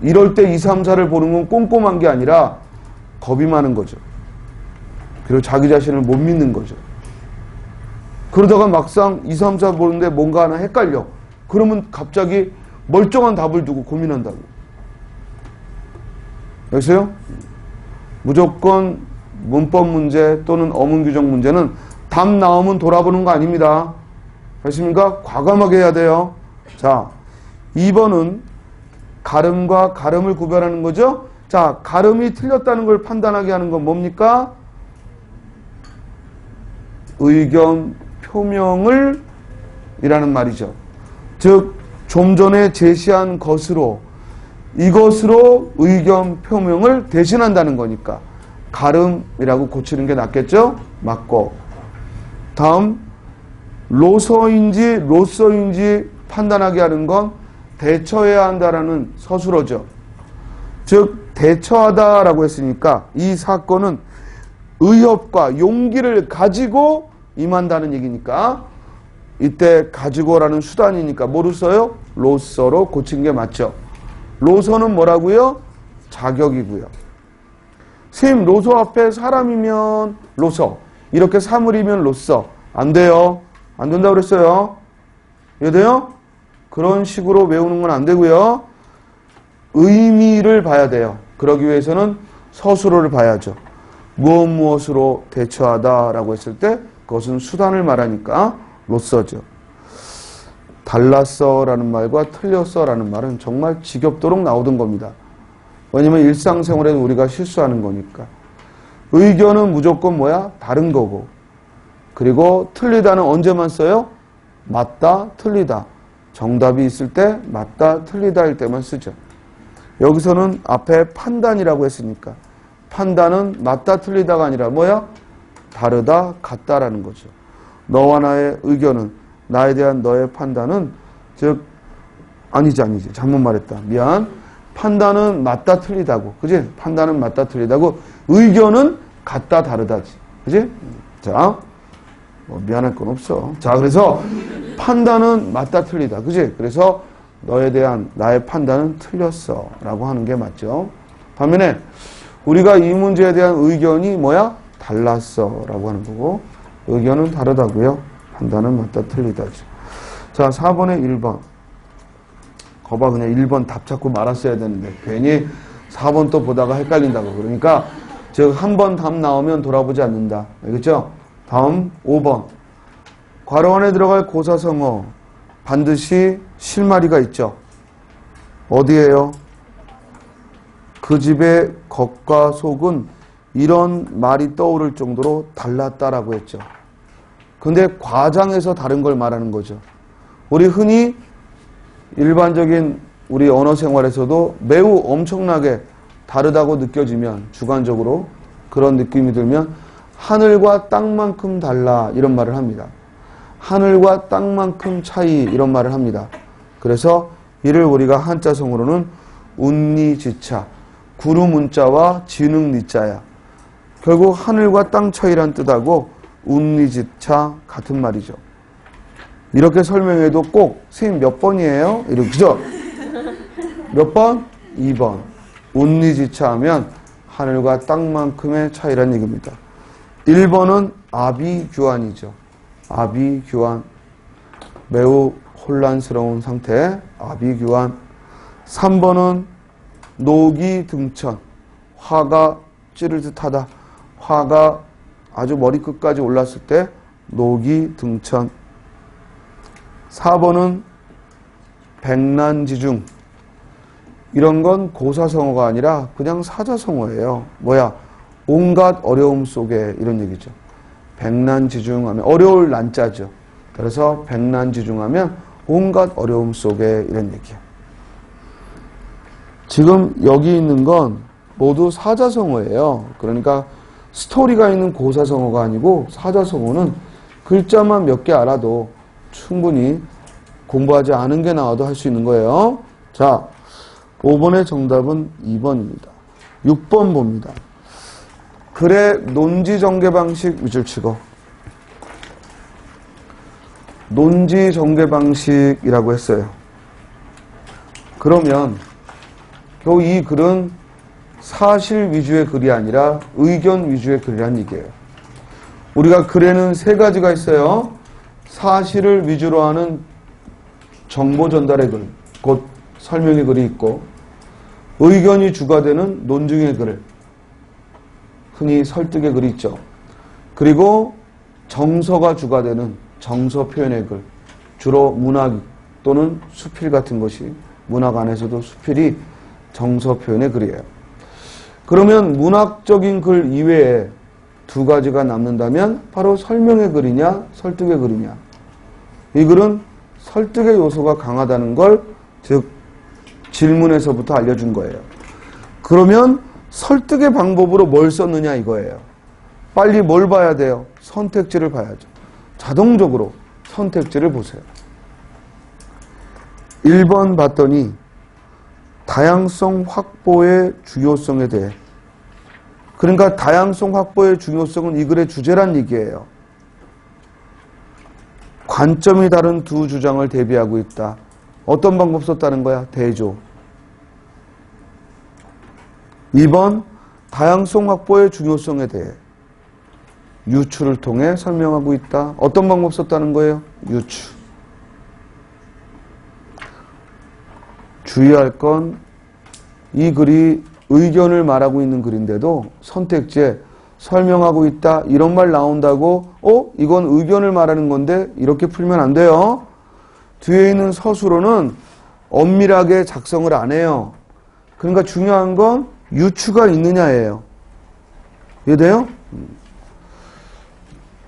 Speaker 1: 이럴 때 2, 3, 4를 보는 건 꼼꼼한 게 아니라 겁이 많은 거죠. 그리고 자기 자신을 못 믿는 거죠. 그러다가 막상 2, 3, 4 보는데 뭔가 하나 헷갈려. 그러면 갑자기 멀쩡한 답을 두고 고민한다고. 알겠어요? 무조건 문법 문제 또는 어문 규정 문제는 답 나오면 돌아보는 거 아닙니다. 됐습니까? 과감하게 해야 돼요. 자, 2번은 가름과 가름을 구별하는 거죠. 자, 가름이 틀렸다는 걸 판단하게 하는 건 뭡니까? 의견 표명을 이라는 말이죠. 즉, 좀 전에 제시한 것으로 이것으로 의견 표명을 대신한다는 거니까 가름이라고 고치는 게 낫겠죠? 맞고. 다음, 로서인지 로서인지 판단하게 하는 건 대처해야 한다라는 서술어죠. 즉, 대처하다라고 했으니까 이 사건은 의협과 용기를 가지고 임한다는 얘기니까 이때 가지고라는 수단이니까 뭐로 써요? 로서로 고친 게 맞죠. 로서는 뭐라고요? 자격이고요. 선생님, 로서 앞에 사람이면 로서, 이렇게 사물이면 로서. 안 돼요. 안 된다고 그랬어요. 이해돼요? 그런 식으로 외우는 건 안 되고요. 의미를 봐야 돼요. 그러기 위해서는 서술어를 봐야죠. 무엇으로 대처하다라고 했을 때 그것은 수단을 말하니까 로서죠. 달랐어라는 말과 틀렸어라는 말은 정말 지겹도록 나오던 겁니다. 왜냐면 일상생활에서 우리가 실수하는 거니까. 의견은 무조건 뭐야? 다른 거고. 그리고 틀리다는 언제만 써요? 맞다, 틀리다. 정답이 있을 때 맞다, 틀리다일 때만 쓰죠. 여기서는 앞에 판단이라고 했으니까 판단은 맞다, 틀리다가 아니라 뭐야? 다르다, 같다라는 거죠. 너와 나의 의견은, 나에 대한 너의 판단은, 즉 아니지 잘못 말했다, 미안. 판단은 맞다, 틀리다고, 그지? 판단은 맞다, 틀리다고. 의견은 같다, 다르다지, 그지? 자, 뭐 미안할 건 없어. 자, 그래서 판단은 맞다, 틀리다, 그지? 그래서 너에 대한 나의 판단은 틀렸어 라고 하는 게 맞죠. 반면에 우리가 이 문제에 대한 의견이 뭐야? 달랐어 라고 하는 거고, 의견은 다르다고요. 판단은 맞다, 틀리다죠. 자, 4번에 1번. 거봐, 그냥 1번 답 찾고 말았어야 되는데 괜히 4번 또 보다가 헷갈린다고. 그러니까 즉 한 번 답 나오면 돌아보지 않는다. 알겠죠? 다음 5번. 괄호 안에 들어갈 고사성어 반드시 실마리가 있죠. 어디에요? 그 집의 겉과 속은 이런 말이 떠오를 정도로 달랐다라고 했죠. 근데 과장해서 다른 걸 말하는 거죠. 우리 흔히 일반적인 우리 언어 생활에서도 매우 엄청나게 다르다고 느껴지면, 주관적으로 그런 느낌이 들면 하늘과 땅만큼 달라 이런 말을 합니다. 하늘과 땅만큼 차이 이런 말을 합니다. 그래서 이를 우리가 한자성으로는 운니지차, 구름 운자와 지능 니자야. 결국 하늘과 땅 차이란 뜻하고 운니지차 같은 말이죠. 이렇게 설명해도 꼭 선생님 몇 번이에요? 이렇게, 그죠? 몇 번? 2번. 운니지차 하면 하늘과 땅만큼의 차이란 얘기입니다. 1번은 아비규환이죠. 아비규환. 매우 혼란스러운 상태. 아비규환. 3번은 노기등천. 화가 찌를 듯하다. 화가 아주 머리끝까지 올랐을 때 노기등천. 4번은 백난지중. 이런 건 고사성어가 아니라 그냥 사자성어예요. 뭐야? 온갖 어려움 속에, 이런 얘기죠. 백난지중하면 어려울 난자죠. 그래서 백난지중하면 온갖 어려움 속에, 이런 얘기야. 지금 여기 있는 건 모두 사자성어예요. 그러니까 스토리가 있는 고사성어가 아니고, 사자성어는 글자만 몇 개 알아도 충분히 공부하지 않은 게 나와도 할 수 있는 거예요. 자, 5번의 정답은 2번입니다. 6번 봅니다. 글의 논지전개 방식 밑줄 치고, 논지전개 방식이라고 했어요. 그러면 겨우 이 글은 사실 위주의 글이 아니라 의견 위주의 글이란 얘기예요. 우리가 글에는 세 가지가 있어요. 사실을 위주로 하는 정보 전달의 글, 곧 설명의 글이 있고, 의견이 주가 되는 논증의 글, 흔히 설득의 글이 있죠. 그리고 정서가 주가 되는 정서 표현의 글, 주로 문학 또는 수필 같은 것이 문학 안에서도 수필이 정서 표현의 글이에요. 그러면 문학적인 글 이외에 두 가지가 남는다면 바로 설명의 글이냐 설득의 글이냐. 이 글은 설득의 요소가 강하다는 걸 즉 질문에서부터 알려준 거예요. 그러면 설득의 방법으로 뭘 썼느냐 이거예요. 빨리 뭘 봐야 돼요? 선택지를 봐야죠. 자동적으로 선택지를 보세요. 1번 봤더니 다양성 확보의 중요성에 대해, 그러니까 다양성 확보의 중요성은 이 글의 주제란 얘기예요. 관점이 다른 두 주장을 대비하고 있다. 어떤 방법 썼다는 거야? 대조. 2번 다양성 확보의 중요성에 대해 유추를 통해 설명하고 있다. 어떤 방법 썼다는 거예요? 유추. 주의할 건 이 글이 의견을 말하고 있는 글인데도 선택지에 설명하고 있다 이런 말 나온다고 이건 의견을 말하는 건데 이렇게 풀면 안 돼요. 뒤에 있는 서술어는 엄밀하게 작성을 안 해요. 그러니까 중요한 건 유추가 있느냐예요. 이해돼요?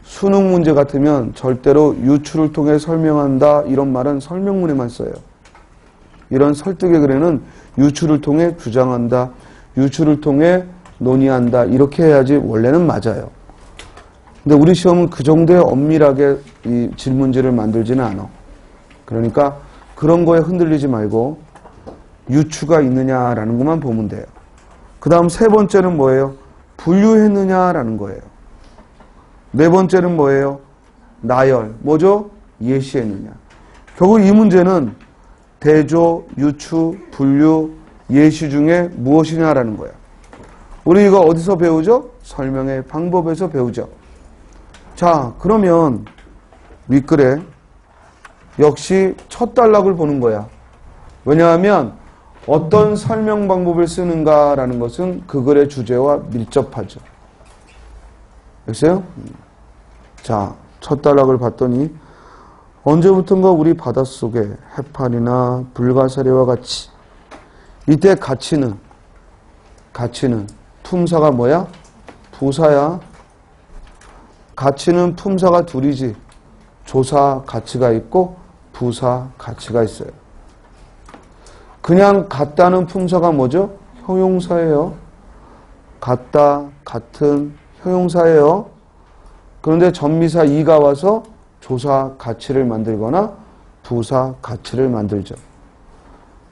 Speaker 1: 수능 문제 같으면 절대로 유추를 통해 설명한다 이런 말은 설명문에만 써요. 이런 설득의 글에는 유추를 통해 주장한다, 유추를 통해 논의한다 이렇게 해야지 원래는 맞아요. 근데 우리 시험은 그 정도의 엄밀하게 이 질문지를 만들지는 않아. 그러니까 그런 거에 흔들리지 말고 유추가 있느냐라는 것만 보면 돼요. 그 다음 세 번째는 뭐예요? 분류했느냐라는 거예요. 네 번째는 뭐예요? 나열. 뭐죠? 예시했느냐. 결국 이 문제는 대조, 유추, 분류, 예시 중에 무엇이냐라는 거야. 우리 이거 어디서 배우죠? 설명의 방법에서 배우죠. 자, 그러면 윗글에 역시 첫 단락을 보는 거야. 왜냐하면 어떤 설명 방법을 쓰는가라는 것은 그 글의 주제와 밀접하죠. 알겠어요? 자, 첫 단락을 봤더니 언제부턴가 우리 바닷속에 해파리나 불가사리와 같이, 이때 가치는 품사가 뭐야? 부사야. 가치는 품사가 둘이지. 조사 가치가 있고 부사 가치가 있어요. 그냥 같다는 품사가 뭐죠? 형용사예요. 같다, 같은 형용사예요. 그런데 전미사 이가 와서 조사 가치를 만들거나 부사 가치를 만들죠.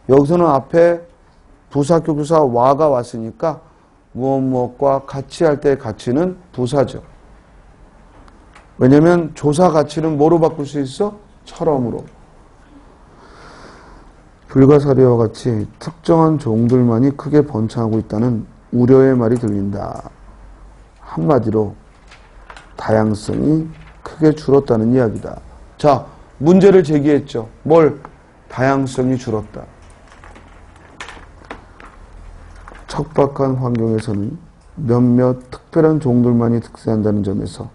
Speaker 1: 여기서는 앞에 부사격주사 와가 왔으니까 무엇과 같이 할 때의 가치는 부사죠. 왜냐하면 조사 가치는 뭐로 바꿀 수 있어? 처럼으로. 불가사리와 같이 특정한 종들만이 크게 번창하고 있다는 우려의 말이 들린다. 한마디로 다양성이 크게 줄었다는 이야기다. 자, 문제를 제기했죠. 뭘? 다양성이 줄었다. 척박한 환경에서는 몇몇 특별한 종들만이 득세한다는 점에서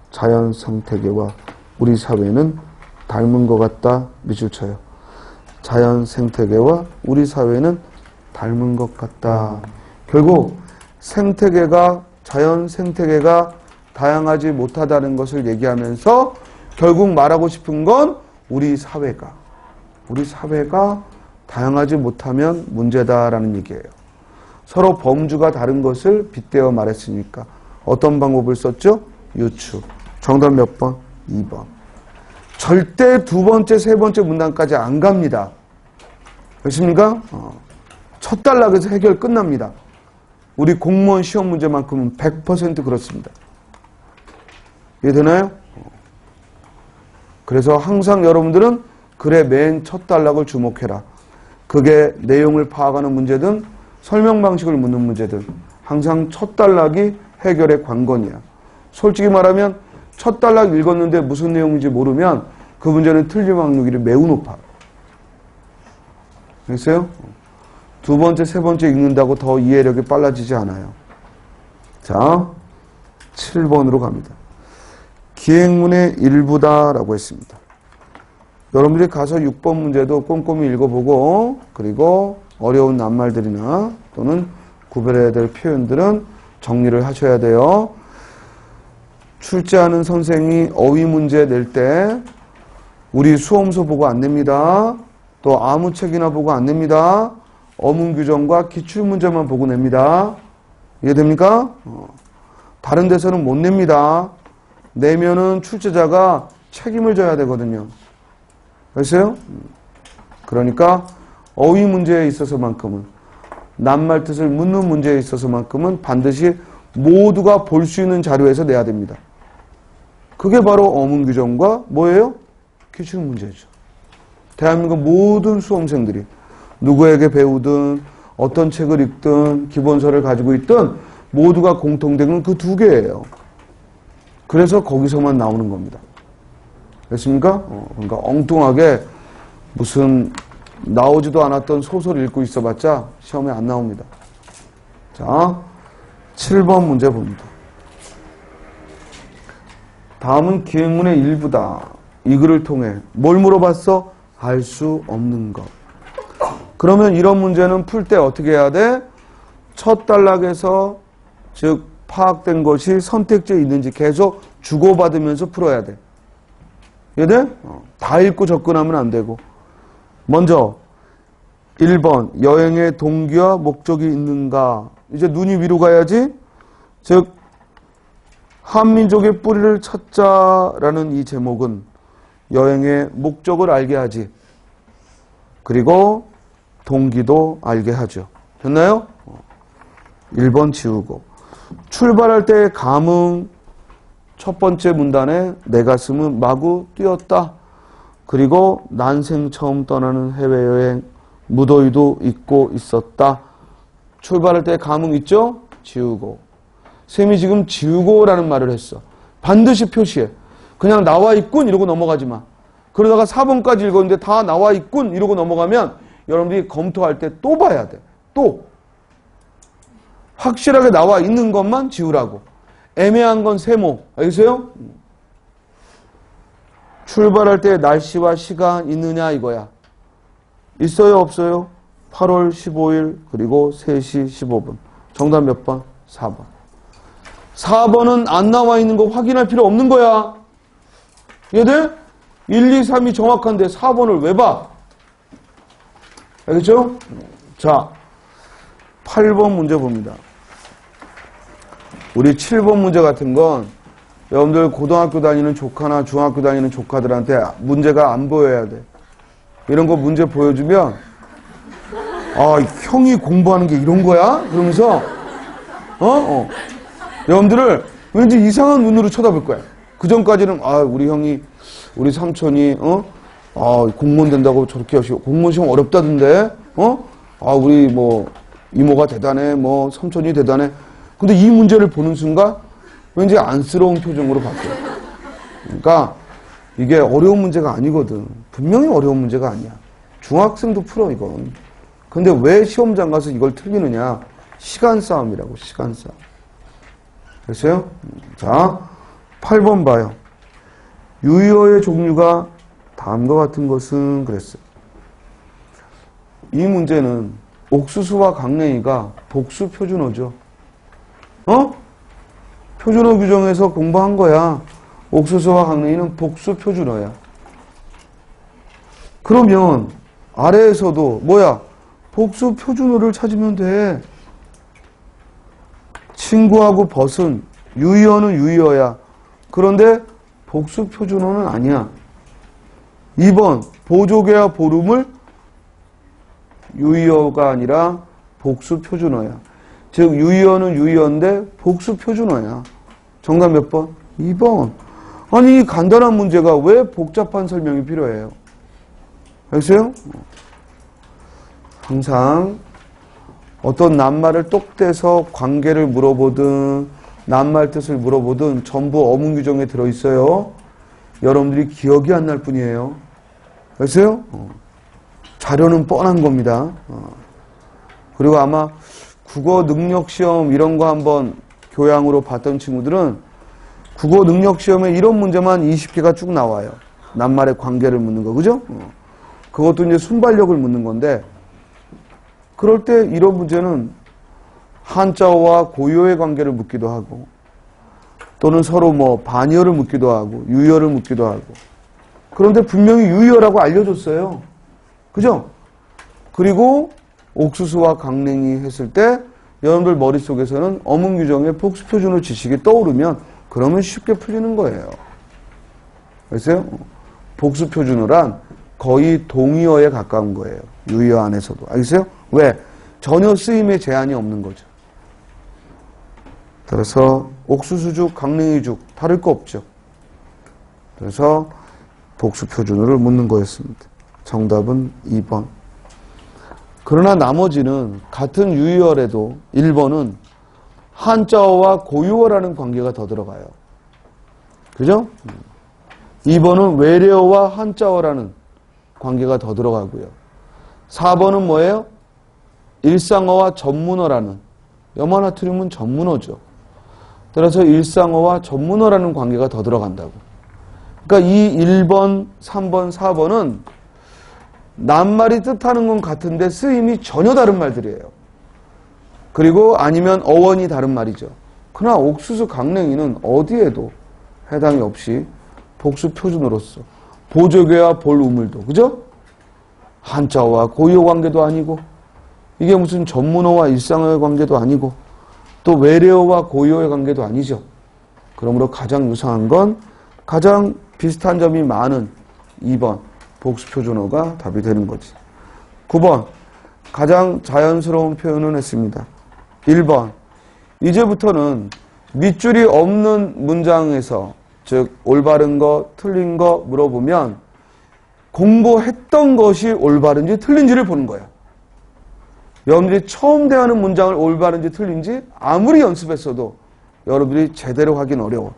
Speaker 1: 자연 생태계와 우리 사회는 닮은 것 같다. 밑줄 쳐요. 자연 생태계와 우리 사회는 닮은 것 같다. 결국 생태계가, 자연 생태계가 다양하지 못하다는 것을 얘기하면서 결국 말하고 싶은 건 우리 사회가 다양하지 못하면 문제다라는 얘기예요. 서로 범주가 다른 것을 빗대어 말했으니까 어떤 방법을 썼죠? 유추. 정답 몇 번? 2번. 절대 두 번째, 세 번째 문단까지 안 갑니다. 그렇습니까? 첫 단락에서 해결 끝납니다. 우리 공무원 시험 문제만큼은 100% 그렇습니다. 이해되나요? 그래서 항상 여러분들은 글의 맨 첫 단락을 주목해라. 그게 내용을 파악하는 문제든 설명 방식을 묻는 문제든 항상 첫 단락이 해결의 관건이야. 솔직히 말하면 첫 단락 읽었는데 무슨 내용인지 모르면 그 문제는 틀릴 확률이 매우 높아. 알겠어요? 두 번째, 세 번째 읽는다고 더 이해력이 빨라지지 않아요. 자, 7번으로 갑니다. 기행문의 일부다라고 했습니다. 여러분들이 가서 6번 문제도 꼼꼼히 읽어보고 그리고 어려운 낱말들이나 또는 구별해야 될 표현들은 정리를 하셔야 돼요. 출제하는 선생이 어휘 문제 낼 때 우리 수험서 보고 안 냅니다. 또 아무 책이나 보고 안 냅니다. 어문 규정과 기출문제만 보고 냅니다. 이해됩니까? 다른 데서는 못 냅니다. 내면은 출제자가 책임을 져야 되거든요. 알겠어요? 그러니까 어휘 문제에 있어서만큼은 낱말 뜻을 묻는 문제에 있어서만큼은 반드시 모두가 볼 수 있는 자료에서 내야 됩니다. 그게 바로 어문 규정과 뭐예요? 기출 문제죠. 대한민국 모든 수험생들이 누구에게 배우든 어떤 책을 읽든 기본서를 가지고 있든 모두가 공통된 건 그 두 개예요. 그래서 거기서만 나오는 겁니다. 됐습니까? 그러니까 엉뚱하게 무슨 나오지도 않았던 소설 읽고 있어봤자 시험에 안 나옵니다. 자, 7번 문제 봅니다. 다음은 기획문의 일부다. 이 글을 통해 뭘 물어봤어? 알 수 없는 것. 그러면 이런 문제는 풀 때 어떻게 해야 돼? 첫 단락에서 즉 파악된 것이 선택지에 있는지 계속 주고받으면서 풀어야 돼. 이해돼? 다 읽고 접근하면 안 되고. 먼저 1번 여행의 동기와 목적이 있는가. 이제 눈이 위로 가야지. 즉 한민족의 뿌리를 찾자라는 이 제목은 여행의 목적을 알게 하지. 그리고 동기도 알게 하죠. 됐나요? 1번 지우고. 출발할 때의 감흥. 첫 번째 문단에 내 가슴은 마구 뛰었다. 그리고 난생 처음 떠나는 해외여행 무더위도 잊고 있었다. 출발할 때의 감흥 있죠? 지우고. 쌤이 지금 지우고라는 말을 했어. 반드시 표시해. 그냥 나와 있군 이러고 넘어가지 마. 그러다가 4번까지 읽었는데 다 나와 있군 이러고 넘어가면 여러분들이 검토할 때 또 봐야 돼. 또. 확실하게 나와 있는 것만 지우라고. 애매한 건 세모. 알겠어요? 출발할 때 날씨와 시간 있느냐 이거야. 있어요 없어요? 8월 15일 그리고 3시 15분. 정답 몇 번? 4번. 4번은 안 나와 있는 거 확인할 필요 없는 거야. 이해돼? 1, 2, 3이 정확한데 4번을 왜 봐? 알겠죠? 자, 8번 문제 봅니다. 우리 7번 문제 같은 건 여러분들 고등학교 다니는 조카나 중학교 다니는 조카들한테 문제가 안 보여야 돼. 이런 거 문제 보여주면 아, 형이 공부하는 게 이런 거야? 그러면서 여러분들을 왠지 이상한 눈으로 쳐다볼 거야. 그 전까지는 아, 우리 형이 우리 삼촌이 공무원 된다고 저렇게 하시고 공무원 시험 어렵다던데 아, 우리 뭐 이모가 대단해 뭐 삼촌이 대단해. 근데 이 문제를 보는 순간 왠지 안쓰러운 표정으로 바뀌어요. 그러니까 이게 어려운 문제가 아니거든. 분명히 어려운 문제가 아니야. 중학생도 풀어 이건. 근데 왜 시험장 가서 이걸 틀리느냐? 시간 싸움이라고. 시간 싸움. 됐어요? 자, 8번 봐요. 유효어의 종류가 다음과 같은 것은 그랬어요. 이 문제는 옥수수와 강냉이가 복수 표준어죠. 표준어 규정에서 공부한 거야. 옥수수와 강냉이는 복수 표준어야. 그러면 아래에서도 뭐야? 복수 표준어를 찾으면 돼. 친구하고 벗은 유의어는 유의어야. 그런데 복수 표준어는 아니야. 2번 보조개와 보름을 유의어가 아니라 복수 표준어야. 즉 유의어는 유의어인데 복수 표준어야. 정답 몇 번? 2번. 아니 이 간단한 문제가 왜 복잡한 설명이 필요해요? 알겠어요? 항상 어떤 낱말을 똑 떼서 관계를 물어보든 낱말 뜻을 물어보든 전부 어문 규정에 들어있어요. 여러분들이 기억이 안 날 뿐이에요. 알겠어요? 자료는 뻔한 겁니다. 그리고 아마 국어 능력 시험 이런 거 한번 교양으로 봤던 친구들은 국어 능력 시험에 이런 문제만 20개가 쭉 나와요. 낱말의 관계를 묻는 거, 그죠? 그것도 이제 순발력을 묻는 건데, 그럴 때 이런 문제는 한자어와 고유어의 관계를 묻기도 하고, 또는 서로 뭐 반의어를 묻기도 하고, 유의어를 묻기도 하고, 그런데 분명히 유의어라고 알려줬어요. 그죠? 그리고 옥수수와 강냉이 했을 때 여러분들 머릿속에서는 어문규정의 복수표준어 지식이 떠오르면 그러면 쉽게 풀리는 거예요. 알겠어요? 복수표준어란 거의 동의어에 가까운 거예요. 유의어 안에서도. 알겠어요? 왜? 전혀 쓰임에 제한이 없는 거죠. 따라서 옥수수죽, 강냉이죽 다를 거 없죠. 그래서 복수표준어를 묻는 거였습니다. 정답은 2번. 그러나 나머지는 같은 유의어래도 1번은 한자어와 고유어라는 관계가 더 들어가요. 그죠? 2번은 외래어와 한자어라는 관계가 더 들어가고요. 4번은 뭐예요? 일상어와 전문어라는, 염화나트륨은 전문어죠. 따라서 일상어와 전문어라는 관계가 더 들어간다고. 그러니까 이 1번, 3번, 4번은 낱말이 뜻하는 건 같은데 쓰임이 전혀 다른 말들이에요. 그리고 아니면 어원이 다른 말이죠. 그러나 옥수수 강냉이는 어디에도 해당이 없이 복수표준어로서 보조개와 볼우물도, 그죠? 한자어와 고유어 관계도 아니고, 이게 무슨 전문어와 일상어의 관계도 아니고, 또 외래어와 고유어의 관계도 아니죠. 그러므로 가장 유사한 건, 가장 비슷한 점이 많은 2번 복수표준어가 답이 되는 거지. 9번 가장 자연스러운 표현은 했습니다. 1번 이제부터는 밑줄이 없는 문장에서, 즉 올바른 거 틀린 거 물어보면 공부했던 것이 올바른지 틀린지를 보는 거예요. 여러분들이 처음 대하는 문장을 올바른지 틀린지 아무리 연습했어도 여러분들이 제대로 하긴 어려워.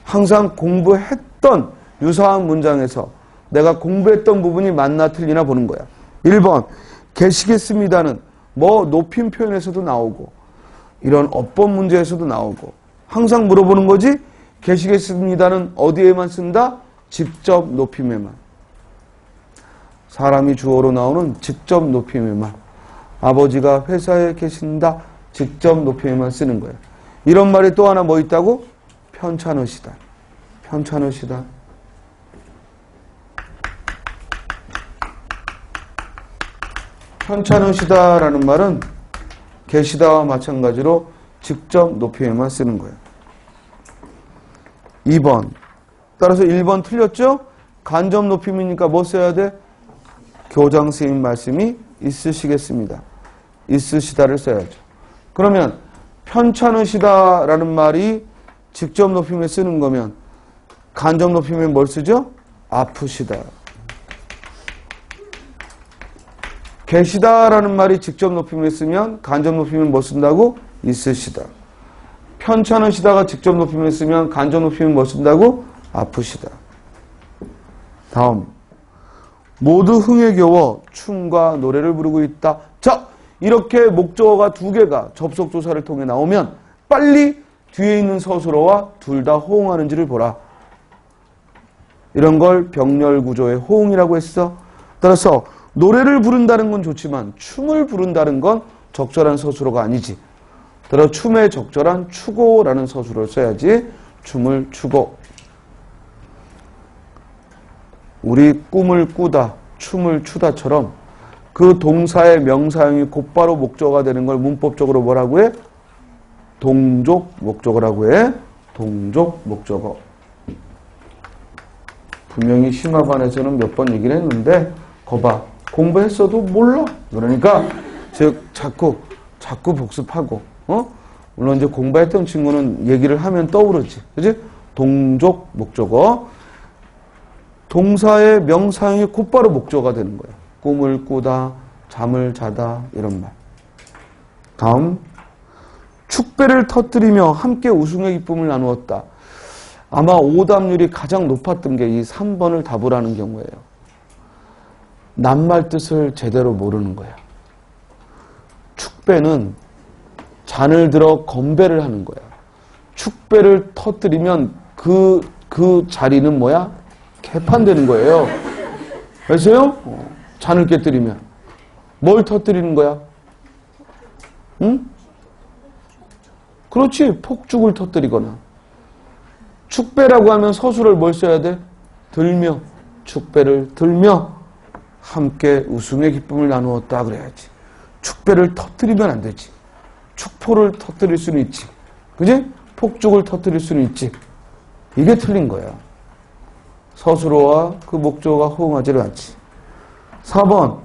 Speaker 1: 항상 공부했던 유사한 문장에서 내가 공부했던 부분이 맞나 틀리나 보는 거야. 1번 계시겠습니다는 뭐 높임 표현에서도 나오고 이런 어법 문제에서도 나오고 항상 물어보는 거지. 계시겠습니다는 어디에만 쓴다? 직접 높임에만. 사람이 주어로 나오는 직접 높임에만. 아버지가 회사에 계신다. 직접 높임에만 쓰는 거야. 이런 말이 또 하나 뭐 있다고? 편찮으시다. 편찮으시다. 편찮으시다라는 말은 계시다와 마찬가지로 직접 높임에만 쓰는 거예요. 2번. 따라서 1번 틀렸죠? 간접 높임이니까 뭐 써야 돼? 교장 선생님 말씀이 있으시겠습니다. 있으시다를 써야죠. 그러면 편찮으시다라는 말이 직접 높임에 쓰는 거면 간접 높임에 뭘 쓰죠? 아프시다. 계시다라는 말이 직접 높임에 쓰면 간접 높임에 뭐 쓴다고? 있으시다. 편찮으시다가 직접 높임에 쓰면 간접 높임에 뭐 쓴다고? 아프시다. 다음. 모두 흥에 겨워 춤과 노래를 부르고 있다. 자, 이렇게 목적어가 두 개가 접속조사를 통해 나오면 빨리 뒤에 있는 서술어와 둘 다 호응하는지를 보라. 이런 걸 병렬구조의 호응이라고 했어. 따라서 노래를 부른다는 건 좋지만 춤을 부른다는 건 적절한 서술어가 아니지. 따라서 춤에 적절한 추고라는 서술어를 써야지. 춤을 추고. 우리 꿈을 꾸다, 춤을 추다처럼 그 동사의 명사형이 곧바로 목적어가 되는 걸 문법적으로 뭐라고 해? 동족 목적어라고 해. 동족 목적어. 분명히 심화반에서는 몇 번 얘기를 했는데 거봐. 공부했어도 몰라. 그러니까 즉 자꾸 복습하고, 물론 이제 공부했던 친구는 얘기를 하면 떠오르지. 그지? 동족 목적어. 동사의 명사형이 곧바로 목적어가 되는 거야. 꿈을 꾸다, 잠을 자다, 이런 말. 다음. 축배를 터뜨리며 함께 우승의 기쁨을 나누었다. 아마 오답률이 가장 높았던 게 이 3번을 답을 하는 경우예요. 낱말 뜻을 제대로 모르는 거야. 축배는 잔을 들어 건배를 하는 거야. 축배를 터뜨리면 그 자리는 뭐야? 개판되는 거예요. 알았어요? 잔을 깨뜨리면. 뭘 터뜨리는 거야? 응? 그렇지. 폭죽을 터뜨리거나. 축배라고 하면 서술을 뭘 써야 돼? 들며. 축배를 들며 함께 웃음의 기쁨을 나누었다 그래야지. 축배를 터뜨리면 안 되지. 축포를 터뜨릴 수는 있지. 그지? 폭죽을 터뜨릴 수는 있지. 이게 틀린 거야. 서술어와 그 목적어가 호응하지를 않지. 4번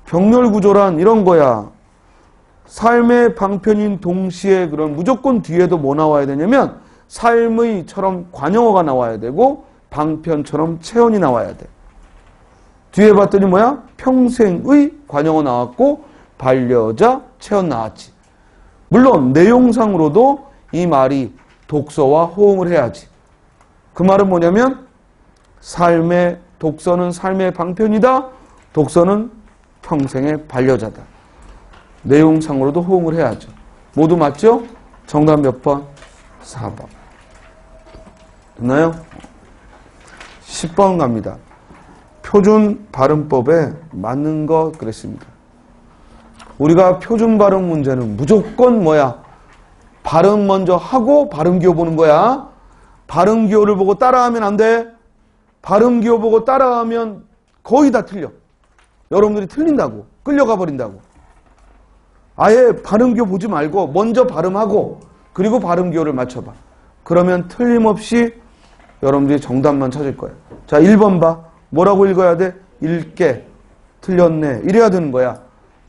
Speaker 1: 병렬구조란 이런 거야. 삶의 방편인 동시에 그런 무조건 뒤에도 뭐 나와야 되냐면 삶의처럼 관용어가 나와야 되고 방편처럼 체언이 나와야 돼. 뒤에 봤더니 뭐야? 평생의 관용어 나왔고 반려자 체언 나왔지. 물론 내용상으로도 이 말이 독서와 호응을 해야지. 그 말은 뭐냐면 독서는 삶의 방편이다. 독서는 평생의 반려자다. 내용상으로도 호응을 해야죠. 모두 맞죠? 정답 몇 번? 4번. 됐나요? 10번 갑니다. 표준 발음법에 맞는 것 그랬습니다. 우리가 표준 발음 문제는 무조건 뭐야? 발음 먼저 하고 발음 기호 보는 거야. 발음 기호를 보고 따라하면 안 돼. 발음 기호 보고 따라하면 거의 다 틀려. 여러분들이 틀린다고. 끌려가 버린다고. 아예 발음 기호 보지 말고 먼저 발음하고 그리고 발음 기호를 맞춰봐. 그러면 틀림없이 여러분들이 정답만 찾을 거야. 자, 1번 봐. 뭐라고 읽어야 돼? 읽게. 틀렸네. 이래야 되는 거야.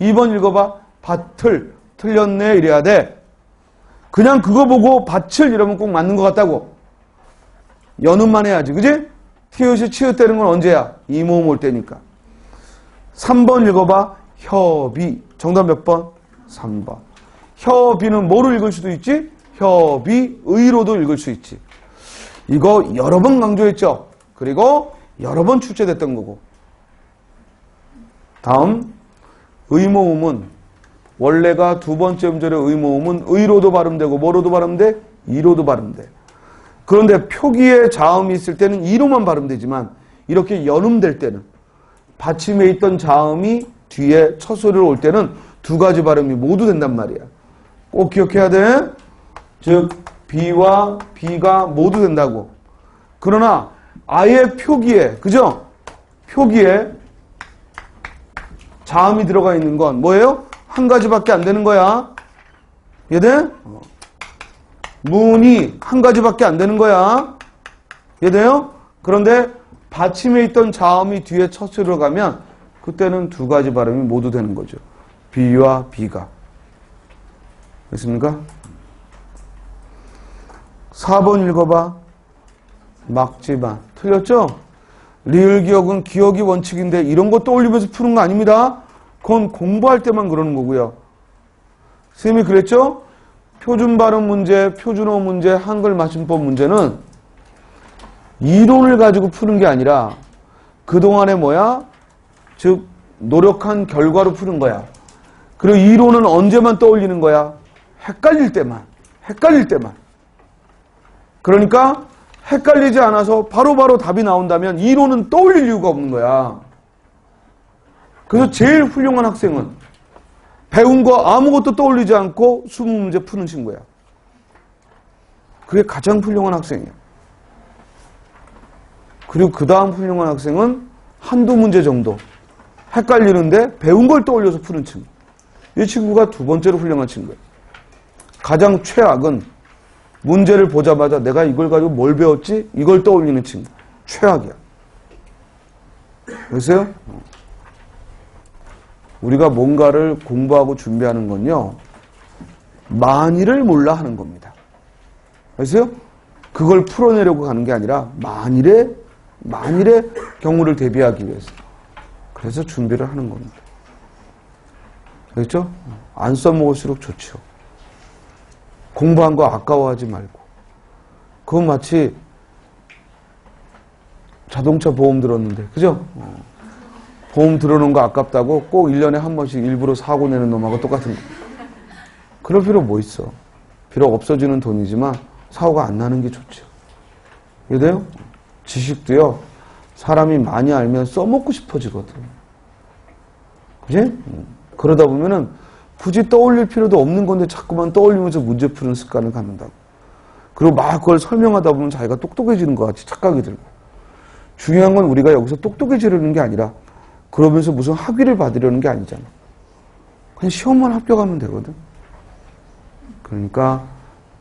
Speaker 1: 2번 읽어봐. 밭을. 틀렸네. 이래야 돼. 그냥 그거 보고 밭을 이러면 꼭 맞는 것 같다고. 연음만 해야지. 그지? 티읕이 치읓대는 건 언제야? 이모음 올 때니까. 3번 읽어봐. 협의. 정답 몇 번? 3번. 협의는 뭐로 읽을 수도 있지? 협의의로도 읽을 수 있지. 이거 여러 번 강조했죠. 그리고 여러 번 출제됐던 거고. 다음 의모음은 원래가 두 번째 음절의 의모음은 의로도 발음되고 뭐로도 발음돼? 이로도 발음돼. 그런데 표기에 자음이 있을 때는 이로만 발음되지만 이렇게 연음될 때는 받침에 있던 자음이 뒤에 첫 소리로 올 때는 두 가지 발음이 모두 된단 말이야. 꼭 기억해야 돼. 즉 비와 비가 모두 된다고. 그러나 아예 표기에, 그죠? 표기에 자음이 들어가 있는 건 뭐예요? 한 가지밖에 안 되는 거야. 이해돼? 문이 한 가지밖에 안 되는 거야. 이해돼요? 그런데 받침에 있던 자음이 뒤에 첫 소리로 가면 그때는 두 가지 발음이 모두 되는 거죠. 비와 비가. 됐습니까? 4번 읽어봐. 막지만. 틀렸죠? 리을 기억은 기억이 원칙인데 이런 거 떠올리면서 푸는 거 아닙니다. 그건 공부할 때만 그러는 거고요. 선생님이 그랬죠? 표준 발음 문제, 표준어 문제, 한글 맞춤법 문제는 이론을 가지고 푸는 게 아니라 그동안에 뭐야? 즉 노력한 결과로 푸는 거야. 그리고 이론은 언제만 떠올리는 거야? 헷갈릴 때만. 헷갈릴 때만. 그러니까 헷갈리지 않아서 바로바로 답이 나온다면 이론은 떠올릴 이유가 없는 거야. 그래서 제일 훌륭한 학생은 배운 거 아무것도 떠올리지 않고 20문제 푸는 친구야. 그게 가장 훌륭한 학생이야. 그리고 그 다음 훌륭한 학생은 한두 문제 정도 헷갈리는데 배운 걸 떠올려서 푸는 친구. 이 친구가 두 번째로 훌륭한 친구야. 가장 최악은 문제를 보자마자 내가 이걸 가지고 뭘 배웠지? 이걸 떠올리는 친구. 최악이야. 그래서요? 우리가 뭔가를 공부하고 준비하는 건요. 만일을 몰라 하는 겁니다. 그래서요? 그걸 풀어내려고 하는 게 아니라 만일의 경우를 대비하기 위해서. 그래서 준비를 하는 겁니다. 그렇죠? 안 써먹을수록 좋죠. 공부한 거 아까워하지 말고. 그건 마치 자동차 보험 들었는데, 그죠? 보험 들어놓은 거 아깝다고 꼭 1년에 한 번씩 일부러 사고 내는 놈하고 똑같은 거. 그럴 필요 뭐 있어. 비록 없어지는 돈이지만 사고가 안 나는 게 좋죠. 이해돼요? 지식도요, 사람이 많이 알면 써먹고 싶어지거든. 그지? 그러다 보면은 굳이 떠올릴 필요도 없는 건데 자꾸만 떠올리면서 문제 푸는 습관을 갖는다고. 그리고 막 그걸 설명하다 보면 자기가 똑똑해지는 것 같이 착각이 들고. 중요한 건 우리가 여기서 똑똑해지려는 게 아니라 그러면서 무슨 학위를 받으려는 게 아니잖아. 그냥 시험만 합격하면 되거든. 그러니까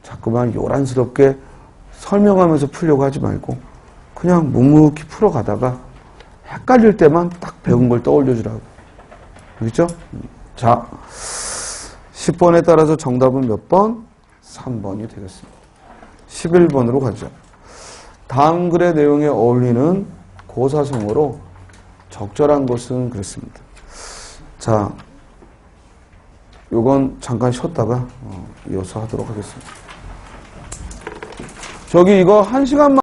Speaker 1: 자꾸만 요란스럽게 설명하면서 풀려고 하지 말고 그냥 묵묵히 풀어가다가 헷갈릴 때만 딱 배운 걸 떠올려주라고. 그렇죠? 자, 10번에 따라서 정답은 몇 번? 3번이 되겠습니다. 11번으로 가죠. 다음 글의 내용에 어울리는 고사성어로 적절한 것은 그랬습니다. 자, 요건 잠깐 쉬었다가 이어서 하도록 하겠습니다. 저기 이거 1시간만